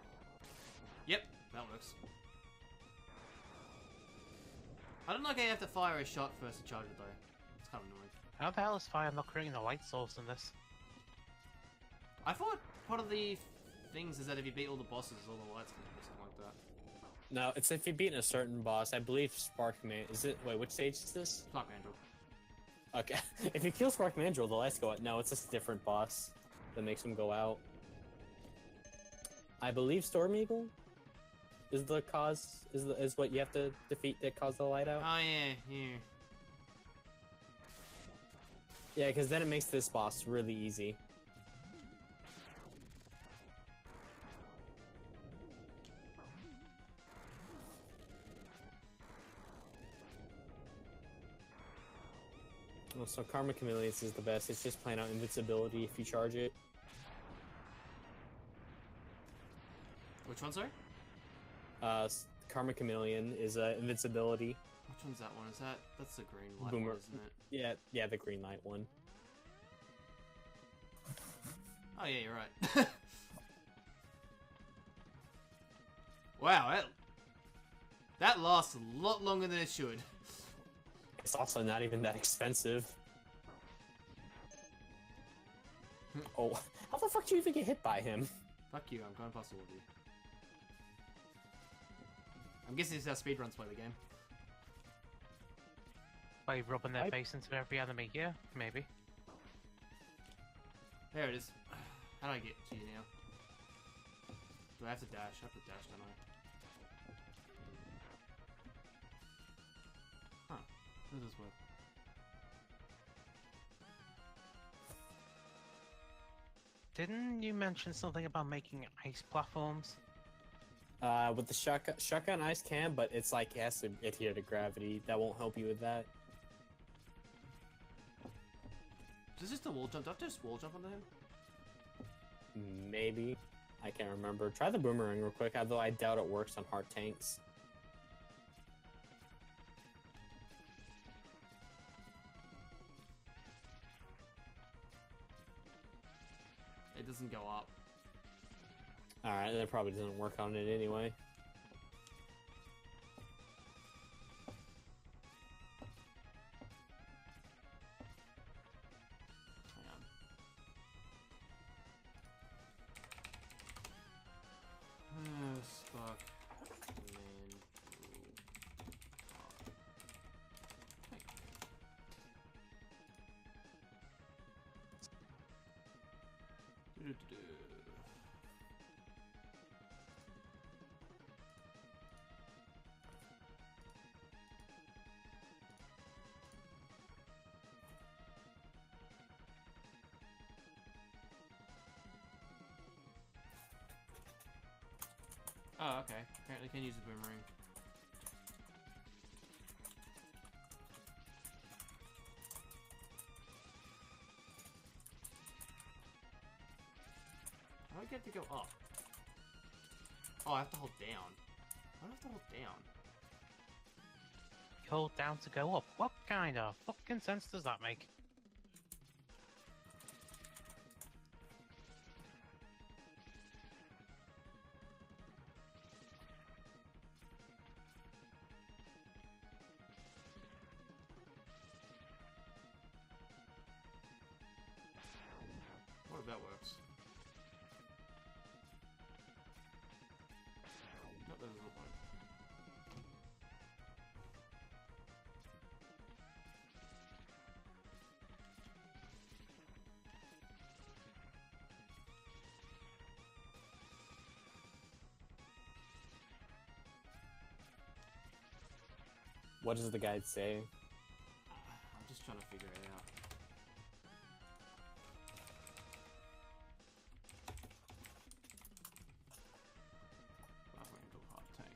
Yep, that works. I don't like I have to fire a shot first to charge it though. It's kind of annoying. How the hell is fire not creating a light source in this? I thought part of the things is that if you beat all the bosses, all the lights come on or something like that. No, it's if you beat a certain boss. I believe Spark Man. Is it? Wait, which stage is this? Spark Mandrill. Okay. If you kill Spark Mandrill, the lights go out. No, it's just a different boss that makes them go out. I believe Storm Eagle is the cause. Is what you have to defeat that cause the light out. Oh yeah, yeah. Yeah, because then it makes this boss really easy. Oh, so Karma Chameleons is the best. It's just plain out invincibility if you charge it. Which one, sorry? Karma Chameleon is invincibility. Which one's that one? Is that's the green light Boomer. one, isn't it? Yeah, the green light one. Oh yeah, you're right. Wow, that lasts a lot longer than it should. It's also not even that expensive. Oh, how the fuck do you even get hit by him? Fuck you, I'm going past all of you. I'm guessing this is how speedruns play the game. By rubbing their face into every enemy, yeah, maybe. There it is. How do I get to you now? Do I have to dash? I have to dash, don't I? Huh. How does this work? Didn't you mention something about making ice platforms? With the shotgun ice can, but it's like it has to adhere to gravity. That won't help you with that. Is this just a wall jump? Do I have to just wall jump onto him? Maybe. I can't remember. Try the boomerang real quick, although I doubt it works on hard tanks. It doesn't go up. Alright, that probably doesn't work on it anyway. Hang on. Stuck. Man. Do-do-do-do. Oh, okay. Apparently can use a boomerang. How do I get to go up? Oh, I have to hold down. Why do I have to hold down? You hold down to go up. What kind of fucking sense does that make? What if that works? No, that doesn't work. What does the guide say? I'm just trying to figure it out. Angle hot tank.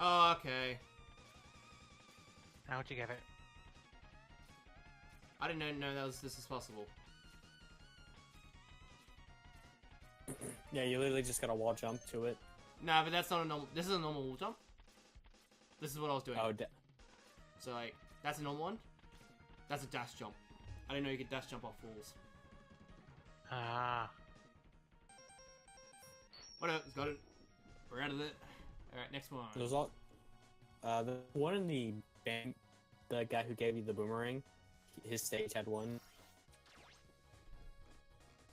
Oh, okay. How'd you get it? I didn't know this was possible. Yeah, you literally just gotta wall jump to it. Nah, but that's not a normal. This is a normal wall jump. This is what I was doing. Oh, So like, that's a normal one. That's a dash jump. I didn't know you could dash jump off walls. Ah. Whatever, got it. We're out of it. Alright, next one. there's all. The one in the band, the guy who gave you the boomerang, his stage had one.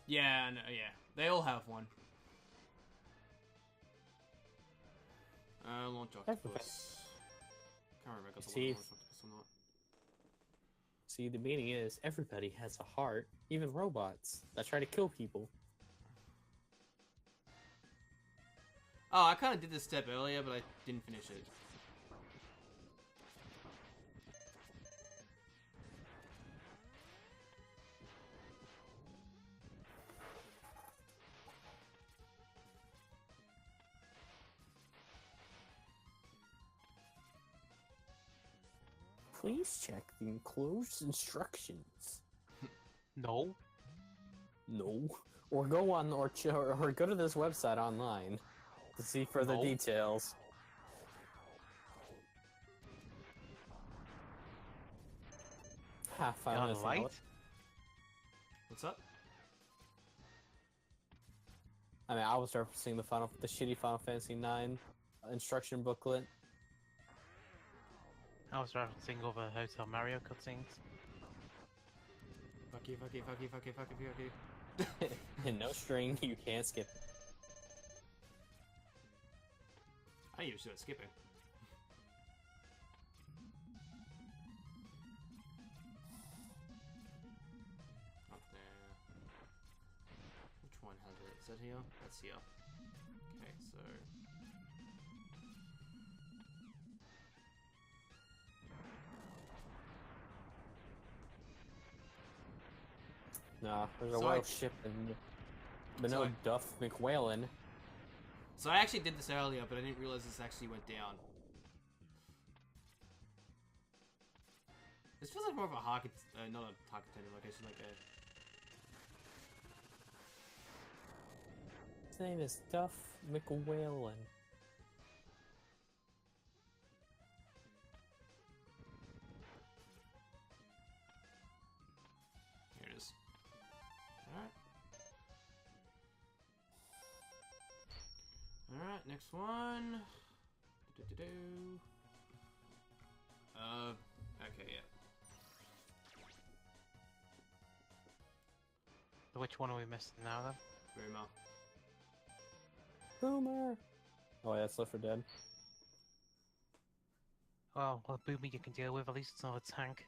Yeah, no, yeah. They all have one. Launch octopus. Can't remember if I got the See, launch octopus or not. See, the meaning is everybody has a heart, even robots that try to kill people. Oh, I kind of did this step earlier, but I didn't finish it. Please check the enclosed instructions. No. No. Or go on, or go to this website online to see further No. details. Ha, Got finally a light? What's up? I mean, I was referencing the shitty Final Fantasy IX instruction booklet. I was referencing over Hotel Mario cutscenes. Fuck you, fuck you, fuck you, fuck you, fuck you, fuck you. And no string, you can't skip it. you just start skipping. Up there. Which one has it? Is that here? That's here. Okay, so... Nah, there's a So whale ship but no Duff McWhalen. So I actually did this earlier, but I didn't realize this actually went down. This feels like more of a Hark, not a Hark contender location, like a... His name is Duff McWhalen. Here it is. Alright. Alright, next one. Okay, yeah. So which one are we missing now then? Boomer. Boomer! Oh, yeah, that's Left 4 Dead. Oh, well, Boomer you can deal with, at least it's not a tank.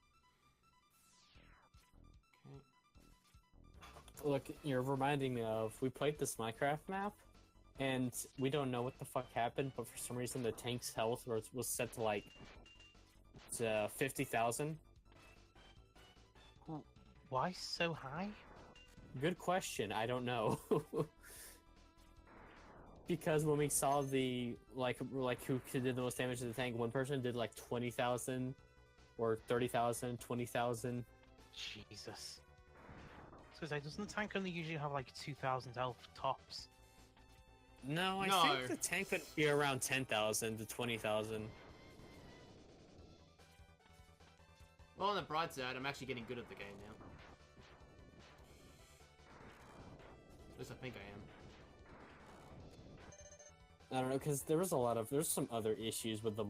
Okay. Look, you're reminding me of, we played this Minecraft map, and we don't know what the fuck happened, but for some reason the tank's health was set to like 50,000. Why so high? Good question, I don't know. Because when we saw the, like who did the most damage to the tank, one person did like 20,000, or 30,000, 20,000. Jesus. So doesn't the tank only usually have like 2,000 health tops? No, I think the tank would be around 10,000 to 20,000. Well, on the bright side, I'm actually getting good at the game now. At least I think I am. I don't know, because there's some other issues with the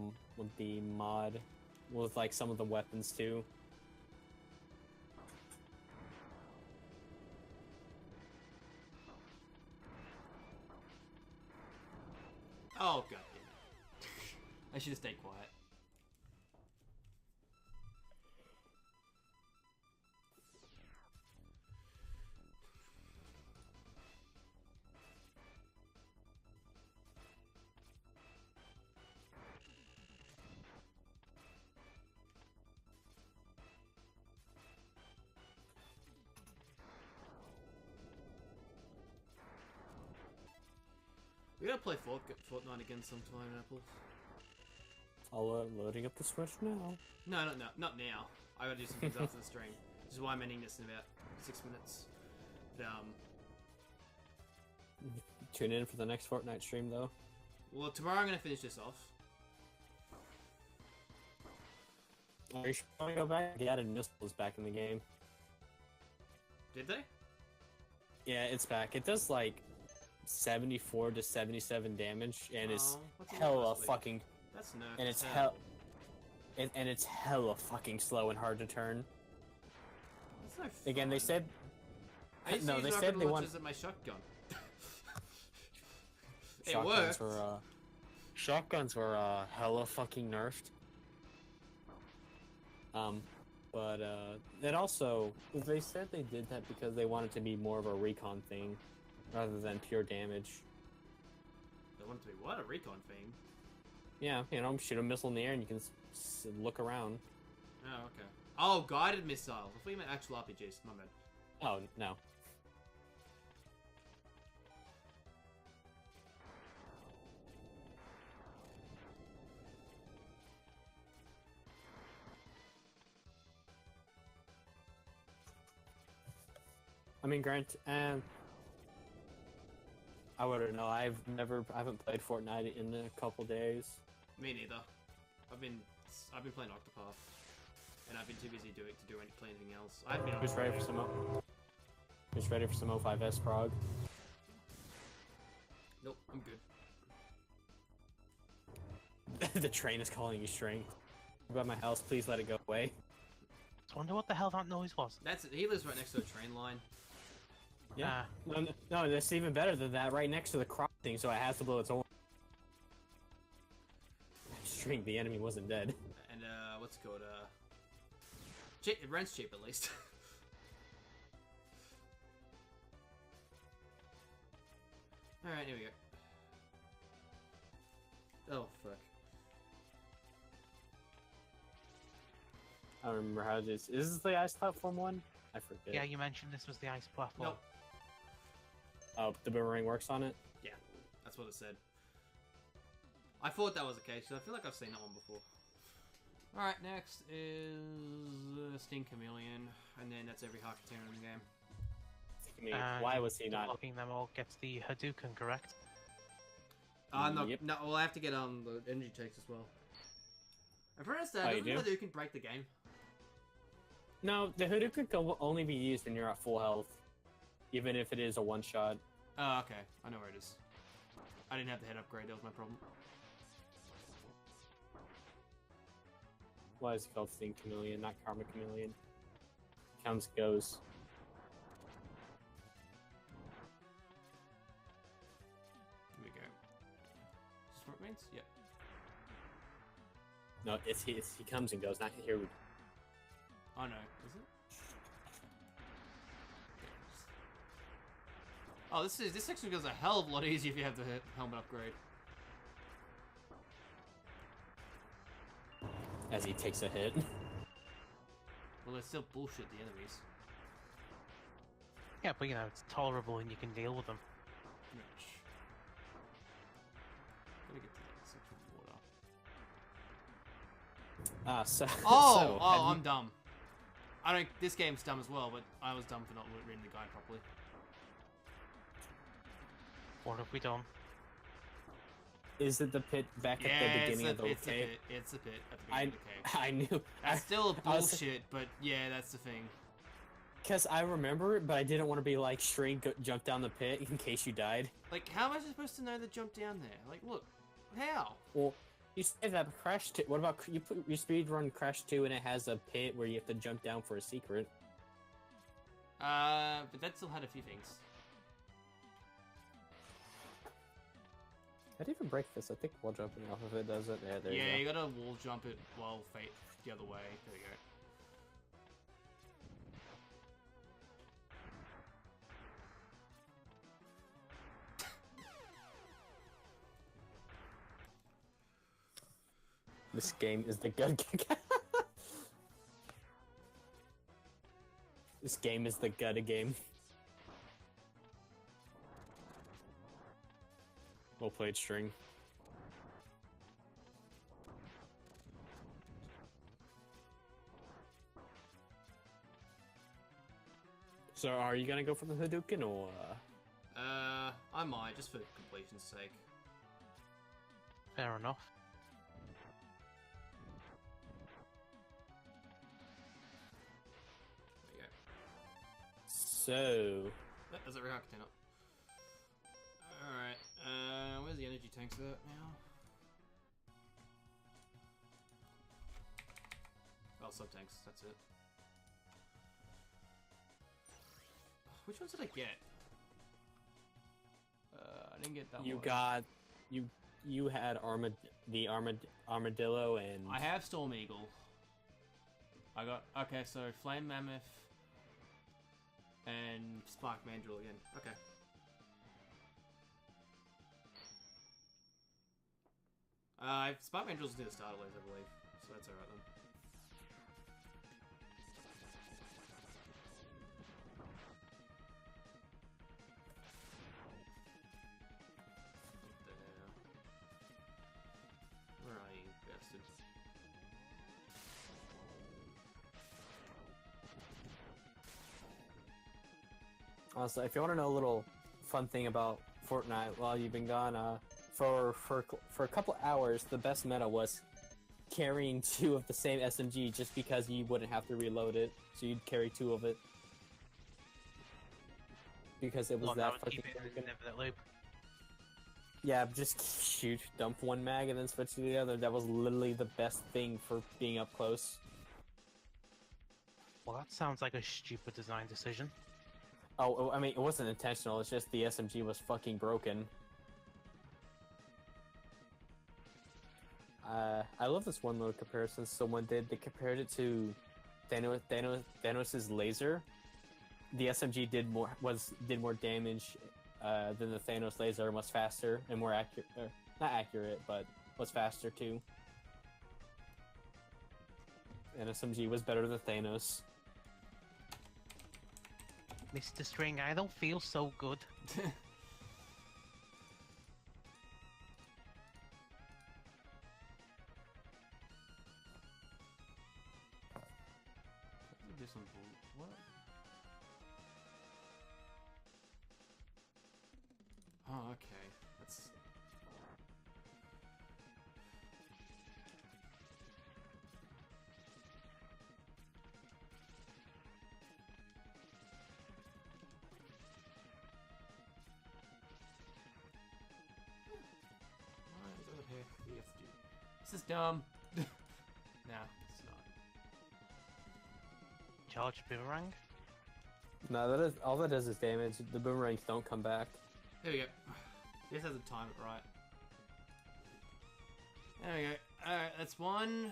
mod, with like some of the weapons too. Oh, god damn it. I should have stayed quiet. We gotta play Fortnite again sometime, Apples. Loading up the Switch now. No, not now. I gotta do some things after the stream. This is why I'm ending this in about 6 minutes. But, Tune in for the next Fortnite stream, though. well, tomorrow I'm gonna finish this off. Are you sure I go back? They added missiles back in the game. Did they? Yeah, it's back. It does like 74 to 77 damage, and it's what's it hella last week? fucking. That's nerfed. And it's hell. and it's hella fucking slow and hard to turn. That's no fun. Again, they said. I used to No, use they rocket said they want. launchers at my shotgun. It Shotguns worked. were hella fucking nerfed. But it also, they said they did that because they wanted to be more of a recon thing rather than pure damage. They want it to be what? A recon thing? Yeah, you know, shoot a missile in the air and you can look around. Oh, okay. Oh, guided missiles. I thought you meant actual RPGs. My bad. Oh, no. I mean, Grant, I wouldn't know. I haven't played Fortnite in a couple days. Me neither. I've been playing Octopath, and I've been too busy to do anything else. I've been. Who's ready for some? Who's ready for some 05S prog? Nope, I'm good. The train is calling you strength. About my house, please let it go away. I wonder what the hell that noise was. That's it. He lives right next to a train line. Yeah. No, that's even better than that. Right next to the crop thing, so it has to blow its horn. String, the enemy wasn't dead. And what's it called? Cheap. It rents cheap at least. All right, here we go. Oh fuck. I don't remember how this. Is this the ice platform one? I forget. Yeah, you mentioned this was the ice platform. Nope. Oh, the boomerang works on it? Yeah, that's what it said. I thought that was the case, because I feel like I've seen that one before. Alright, next is Sting Chameleon, and then that's every Hawk container in the game. I mean, why was he not? Blocking them all gets the Hadouken, correct? Yep. No, well, I have to get the energy tanks as well. I've heard that doesn't Hadouken break the game? No, the Hadouken can only be used when you're at full health, even if it is a one-shot. Oh, okay. I know where it is. I didn't have the head upgrade, that was my problem. Why is it called Sting Chameleon, not Karma Chameleon? Counts goes. Here we go. Is this what it means? Yep. No, he comes and goes, not here we go. Oh no, is it? Oh, this section goes a hell of a lot easier if you have the helmet upgrade. As he takes a hit. Well, they're still bullshit, the enemies. Yeah, but you know, it's tolerable and you can deal with them. Let me get to that section of water. I'm dumb. This game's dumb as well, but I was dumb for not reading the guide properly. What have we done? Is it the pit back at the beginning of the cave? It's the pit at the beginning of the cave. I knew. That's still bullshit, but yeah, that's the thing. Because I remember it, but I didn't want to be like, String, jump down the pit in case you died. Like, how am I supposed to know to jump down there? Like, look, how? Well, you say that Crash 2. What about you put your speedrun Crash 2 and it has a pit where you have to jump down for a secret? But that still had a few things. How do you even break this? I think wall jumping off of it does it. Yeah, there you go. Yeah, you gotta wall jump it while fate the other way. There you go. This game is the good. This game is the gutta game. Well played, String. So, are you gonna go for the Hadouken or? I might just for completion's sake. Fair enough. There you go. So. There's a react container. Alright, where's the energy tanks at now? Oh, sub-tanks, that's it. Which ones did I get? I didn't get that one. You got... You had Armadillo and... I have Storm Eagle. I got... Okay, so Flame Mammoth and Spark Mandrill again. Okay. Spark Mandrill's near the starter lanes, I believe, so that's alright then. Where are you, bastard? Also, if you want to know a little fun thing about Fortnite while you've been gone, for a couple hours, the best meta was carrying 2 of the same SMG just because you wouldn't have to reload it, so you'd carry 2 of it. Because it was that fucking loop. Yeah, just shoot, dump one mag, and then switch to the other. That was literally the best thing for being up close. Well, that sounds like a stupid design decision. Oh, I mean, it wasn't intentional, it's just the SMG was fucking broken. I love this one little comparison someone did. They compared it to Thanos's laser. The SMG did more damage than the Thanos laser, and was faster and more accurate. Not accurate, but was faster too. And SMG was better than Thanos. Mr. String, I don't feel so good. Do some what? Oh, okay. That's. This is dumb. No, it's not. Charge boomerang. No, that is all that does is damage. The boomerangs don't come back. There we go. This has to time it right. There we go. Alright, that's one.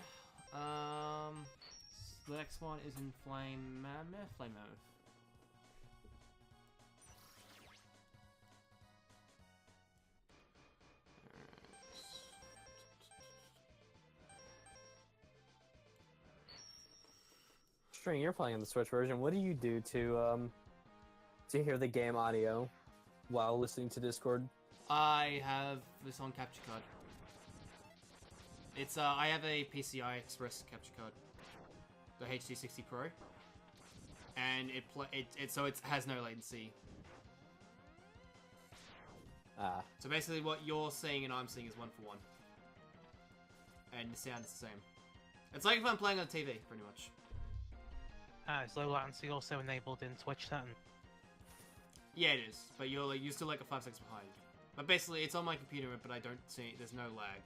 The next one is in Flame Mammoth. Flame Mammoth. String, you're playing on the Switch version. What do you do to hear the game audio while listening to Discord? I have this on capture card. It's I have a PCI Express capture card, the HD60 Pro, and so it has no latency. So basically, what you're seeing and I'm seeing is 1 for 1, and the sound is the same. It's like if I'm playing on TV, pretty much. Is low latency also enabled in Twitch then? Yeah, it is, but you're still like a 5 seconds behind. But basically, it's on my computer, but I don't see there's no lag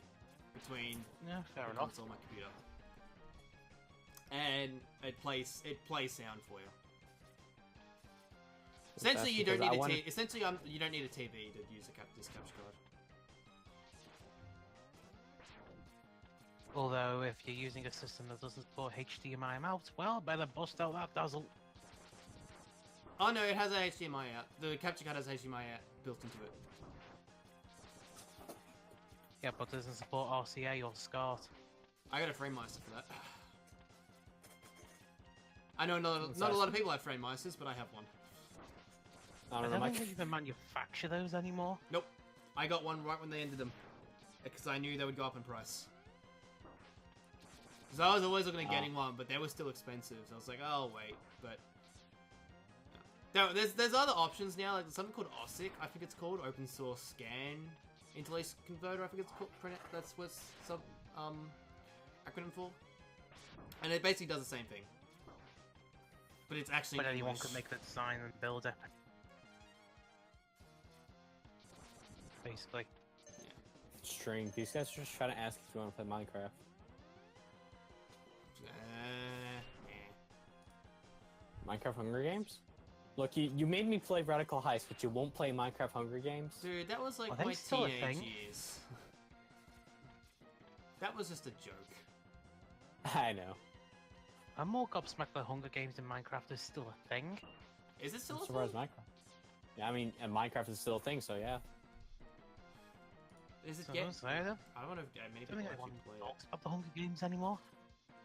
between fair the enough. console and my computer, and it plays sound for you. Essentially, you don't need you don't need a TV to use this capture card. Although, if you're using a system that doesn't support HDMI out, well, better bust out that dazzle. Oh no, it has a HDMI out. The capture card has HDMI out built into it. Yeah, but doesn't support RCA or SCART. I got a frame meister for that. I know not a lot of people have frame meisters, but I have one. I don't think they even manufacture those anymore. Nope. I got one right when they ended them. Because I knew they would go up in price. Because I was always looking at getting one, but they were still expensive. So I was like, oh wait, but... No, there's other options now, like something called OSIC, I think it's called, Open Source Scan Interlace Converter, I think it's called, that's what's acronym for. And it basically does the same thing. But it's actually But anyone English. could make the design and build it. Basically. Yeah. String, these guys are just trying to ask if you want to play Minecraft. Minecraft Hunger Games? Look, you made me play Radical Heist, but you won't play Minecraft Hunger Games? Dude, that was like Are my they still a teenage thing? years. That was just a joke. I know. I'm more gobsmacked that Hunger Games in Minecraft is still a thing. Is it still I'm a surprised thing? Minecraft. Yeah, I mean, and Minecraft is still a thing, so yeah. Is it So get? I don't I don't know if many think people anyone actually play it. talks about the Hunger Games anymore.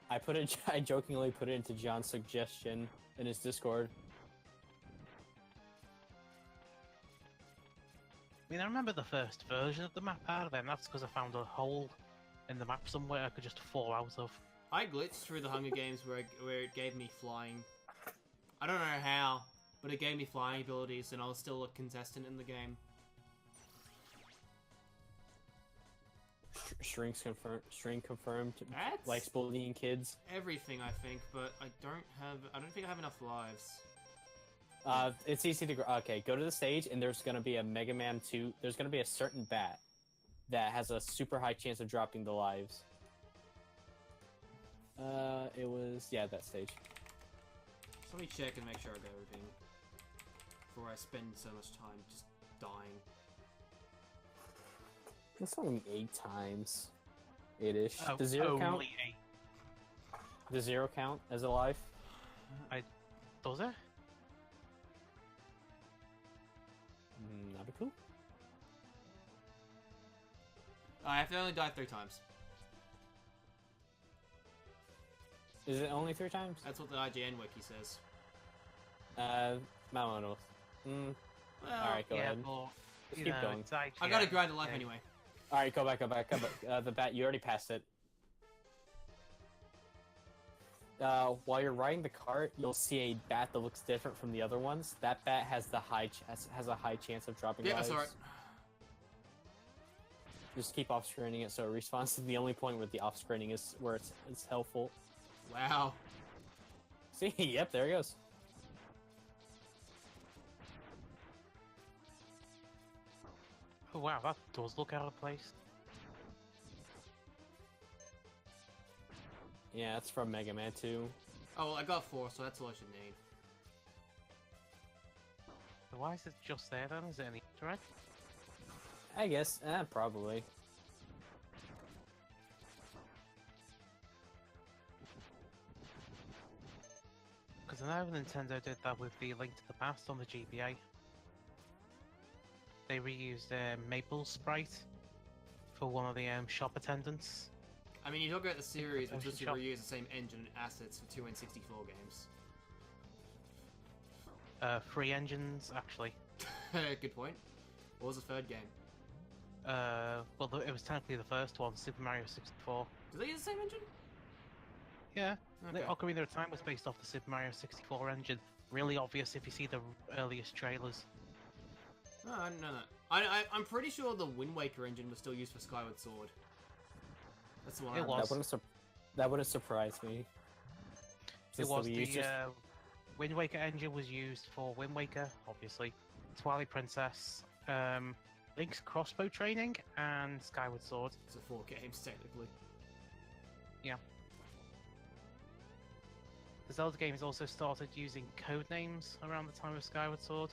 I jokingly put it into John's suggestion in his Discord. I mean, I remember the first version of the map out of then that's because I found a hole in the map somewhere I could just fall out of. I glitched through the Hunger Games where it gave me flying. I don't know how, but it gave me flying abilities, and I was still a contestant in the game. String confirmed. That's Likes bullying kids. everything, I think, but I don't think I have enough lives. It's easy to. Okay, go to the stage, and there's gonna be a Megaman 2. There's gonna be a certain bat that has a super high chance of dropping the lives. It was that stage. So let me check and make sure I got everything before I spend so much time just dying. It's only 8 times. 8-ish. Oh, Does zero count? only 8. Does zero count as a life? Does it? That'd be cool. I have to only die 3 times. Is it only 3 times? That's what the IGN wiki says. Vámonos. Well, Alright, go ahead. But, Just you keep know, going. it's IGN, I gotta grind a life yeah. anyway. Alright, go back. The bat, you already passed it. While you're riding the cart, you'll see a bat that looks different from the other ones. That bat has a high chance of dropping Yeah, lives. that's alright. Just keep off-screening it so it respawns to the only point where the off-screening is where it's helpful. Wow. See, yep, there it goes. Oh, wow, that does look out of place. Yeah, it's from Megaman 2. Oh, well, I got 4, so that's all I should need. So why is it just there then? Is it any direct? I guess, probably. Because I know Nintendo did that with the Link to the Past on the GBA. They reused Maple sprite for one of the shop attendants. I mean, you talk about the series, which was to Shop. reuse the same engine and assets for 2 N64 games. 3 engines, actually. Good point. What was the 3rd game? Well, it was technically the first one, Super Mario 64. Do they use the same engine? Yeah, Okay. the Ocarina of Time was based off the Super Mario 64 engine. Really obvious if you see the earliest trailers. No, I didn't know that. I'm pretty sure the Wind Waker engine was still used for Skyward Sword. That's the one I It remember. was. That wouldn't surprise me. It Since was Wii the U's just- Wind Waker engine was used for Wind Waker, obviously, Twilight Princess, Link's crossbow training, and Skyward Sword. So 4 games, technically. Yeah. The Zelda games also started using code names around the time of Skyward Sword.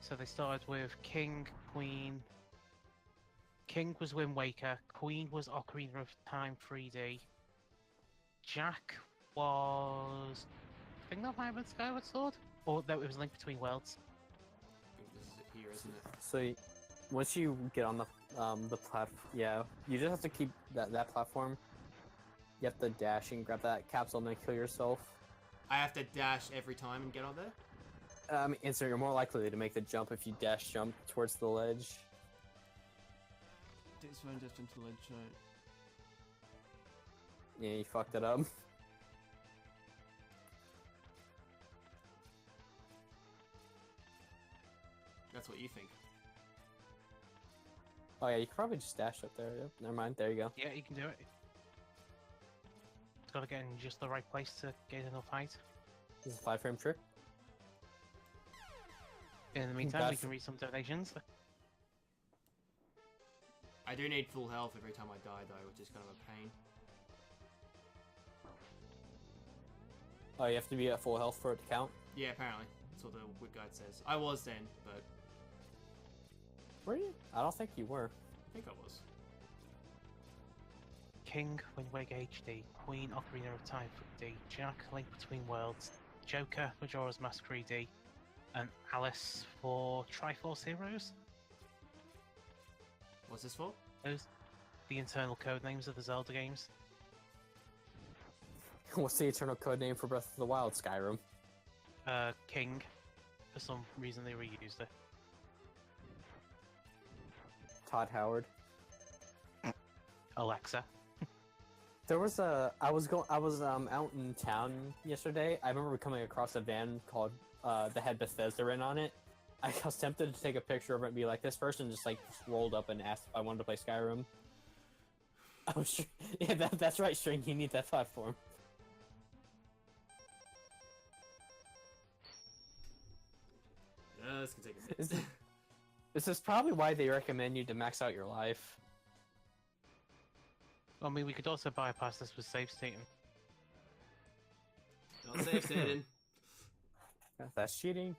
So they started with King, Queen. King was Wind Waker, Queen was Ocarina of Time 3D. Jack was... I think that might have been Skyward Sword? Or no, it was Link Between Worlds. I think this is it here, isn't it? So, once you get on the platform, yeah, you just have to keep that platform. You have to dash and grab that capsule and then kill yourself. I have to dash every time and get on there? And so you're more likely to make the jump if you dash jump towards the ledge. Takes one dash into the ledge, right? Yeah, you fucked it up. That's what you think. Oh yeah, you could probably just dash up there. Yep, never mind. There you go. Yeah, you can do it. It's gotta get in just the right place to get enough height. This is a 5-frame trick. In the meantime, we That's- can read some donations. I do need full health every time I die, though, which is kind of a pain. Oh, you have to be at full health for it to count. Yeah, apparently. That's what the Wit Guide says. I was then, but Were you? I don't think you were. I think I was. King, Wind Waker HD, Queen, Ocarina of Time 3D, Jack, Link Between Worlds, Joker, Majora's Mask 3D, and Alice for Triforce Heroes. What's this for? Those the internal code names of the Zelda games. What's the eternal code name for Breath of the Wild? Skyrim. King. For some reason they reused it. Todd Howard. Alexa. There was I was out in town yesterday. I remember coming across a van called that had Bethesda written on it. I was tempted to take a picture of it and be like, this person just rolled up and asked if I wanted to play Skyrim. Oh, sure. Yeah, that's right, String. You need that platform. This can take a bit. This is probably why they recommend you to max out your life. I mean, we could also bypass this with save stating. Not safe, Aiden. That's cheating.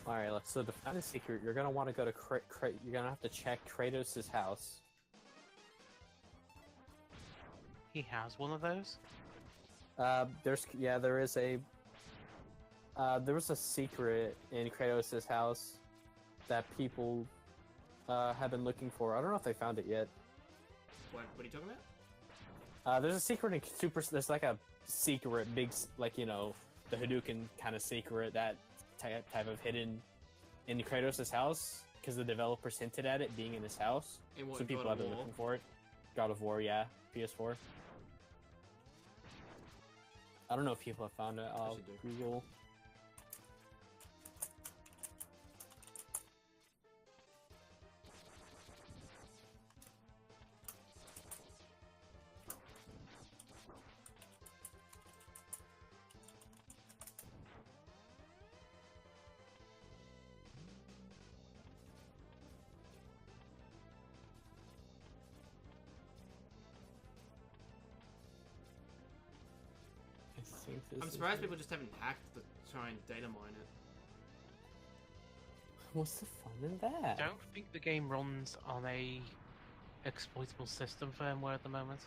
All right, so to find a secret, you're gonna want to go to you're gonna have to check Kratos' house. He has one of those. There is a there was a secret in Kratos' house that people have been looking for. I don't know if they found it yet. What are you talking about? There's a secret in There's like a secret big, like, you know, the Hadouken kind of secret that type of hidden in Kratos' house because the developers hinted at it being in his house. In what, So people God have of been War? looking for it. God of War, yeah, PS4. I don't know if people have found it. I'll should do. Google. I think this I'm is surprised it. people just haven't hacked to try and data mine it. What's the fun in that? I don't think the game runs on a exploitable system firmware at the moment.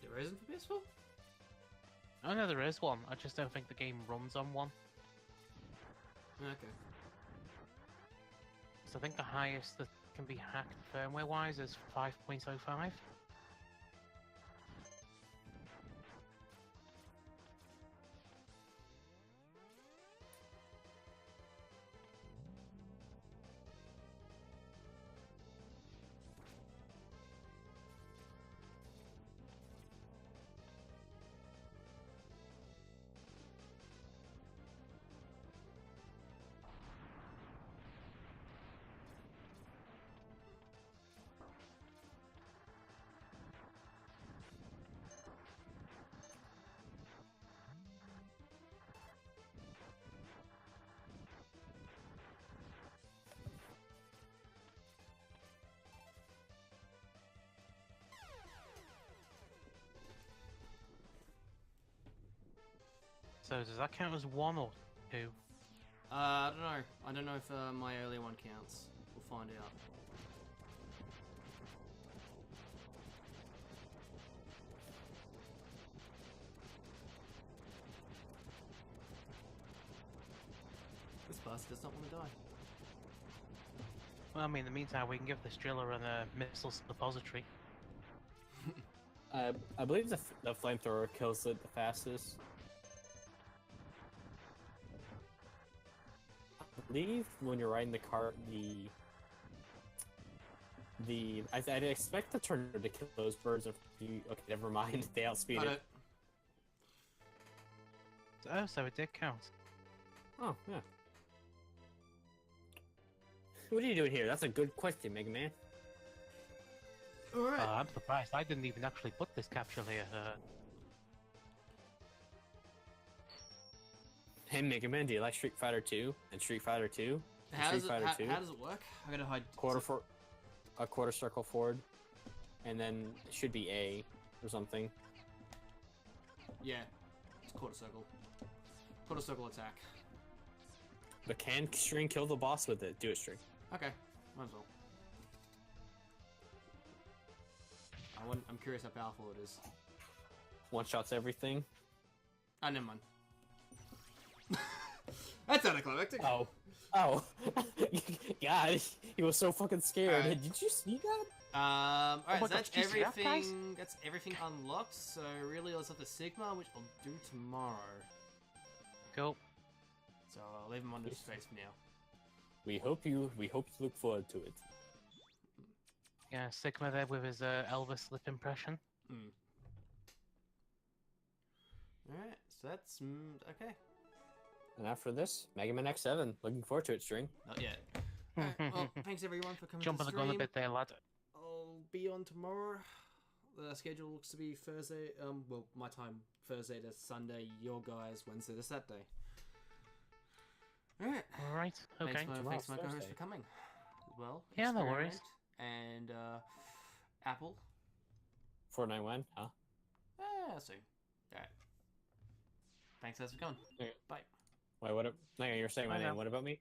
There isn't for PS4? Oh no, there is one. I just don't think the game runs on one. Okay. So I think the highest that can be hacked firmware-wise is 5.05. So does that count as 1 or 2? I don't know. I don't know if my earlier one counts. We'll find out. This bastard does not want to die. Well, I mean, in the meantime, we can give this driller and a missile suppository. I believe the flamethrower kills it the fastest. I believe when you're riding the cart, I'd expect the tornado to kill those birds. If you okay, never mind. They outspeed Got it. it. Oh, so it did count. Oh yeah. What are you doing here? That's a good question, Mega Man. Alright. I'm surprised. I didn't even actually put this capsule here. Hey Mega Man, do you like Street Fighter 2 and Street Fighter 2? And How Street does, Fighter how 2? does it work? I gotta hide. A quarter circle forward, and then it should be A or something. Yeah. It's quarter circle. Quarter circle attack. But can String kill the boss with it? Do it, String. Okay. Might as well. I'm curious how powerful it is. One shots everything. Ah, never mind. That's anticlimactic. Oh. Oh. God, he was so fucking scared. Alright. Did you see that? Alright, my so God, that's did you see that, guys? everything. That's everything unlocked. So really, let's have the Sigma, which I'll do tomorrow. Cool. So I'll leave him on the space for now. We hope you look forward to it. Yeah, Sigma there with his Elvis lip impression. Alright, so that's okay. And after this, Mega Man X7. Looking forward to it, String. Not yet. Alright, well, thanks everyone for coming Jumping to the the gun a stream. bit there, lad. I'll be on tomorrow. The schedule looks to be Thursday. Well, my time Thursday to Sunday. Your guys Wednesday to Saturday. Alright. Alright, okay. Thanks, my Tomorrow's co-host Thursday. for coming. As well. Yeah, no worries. Experiment And Apple. 491, huh? I'll see. Alright. Thanks, guys, for coming. Okay. Bye. Wait, what? No, you're saying my I know. name. What about me?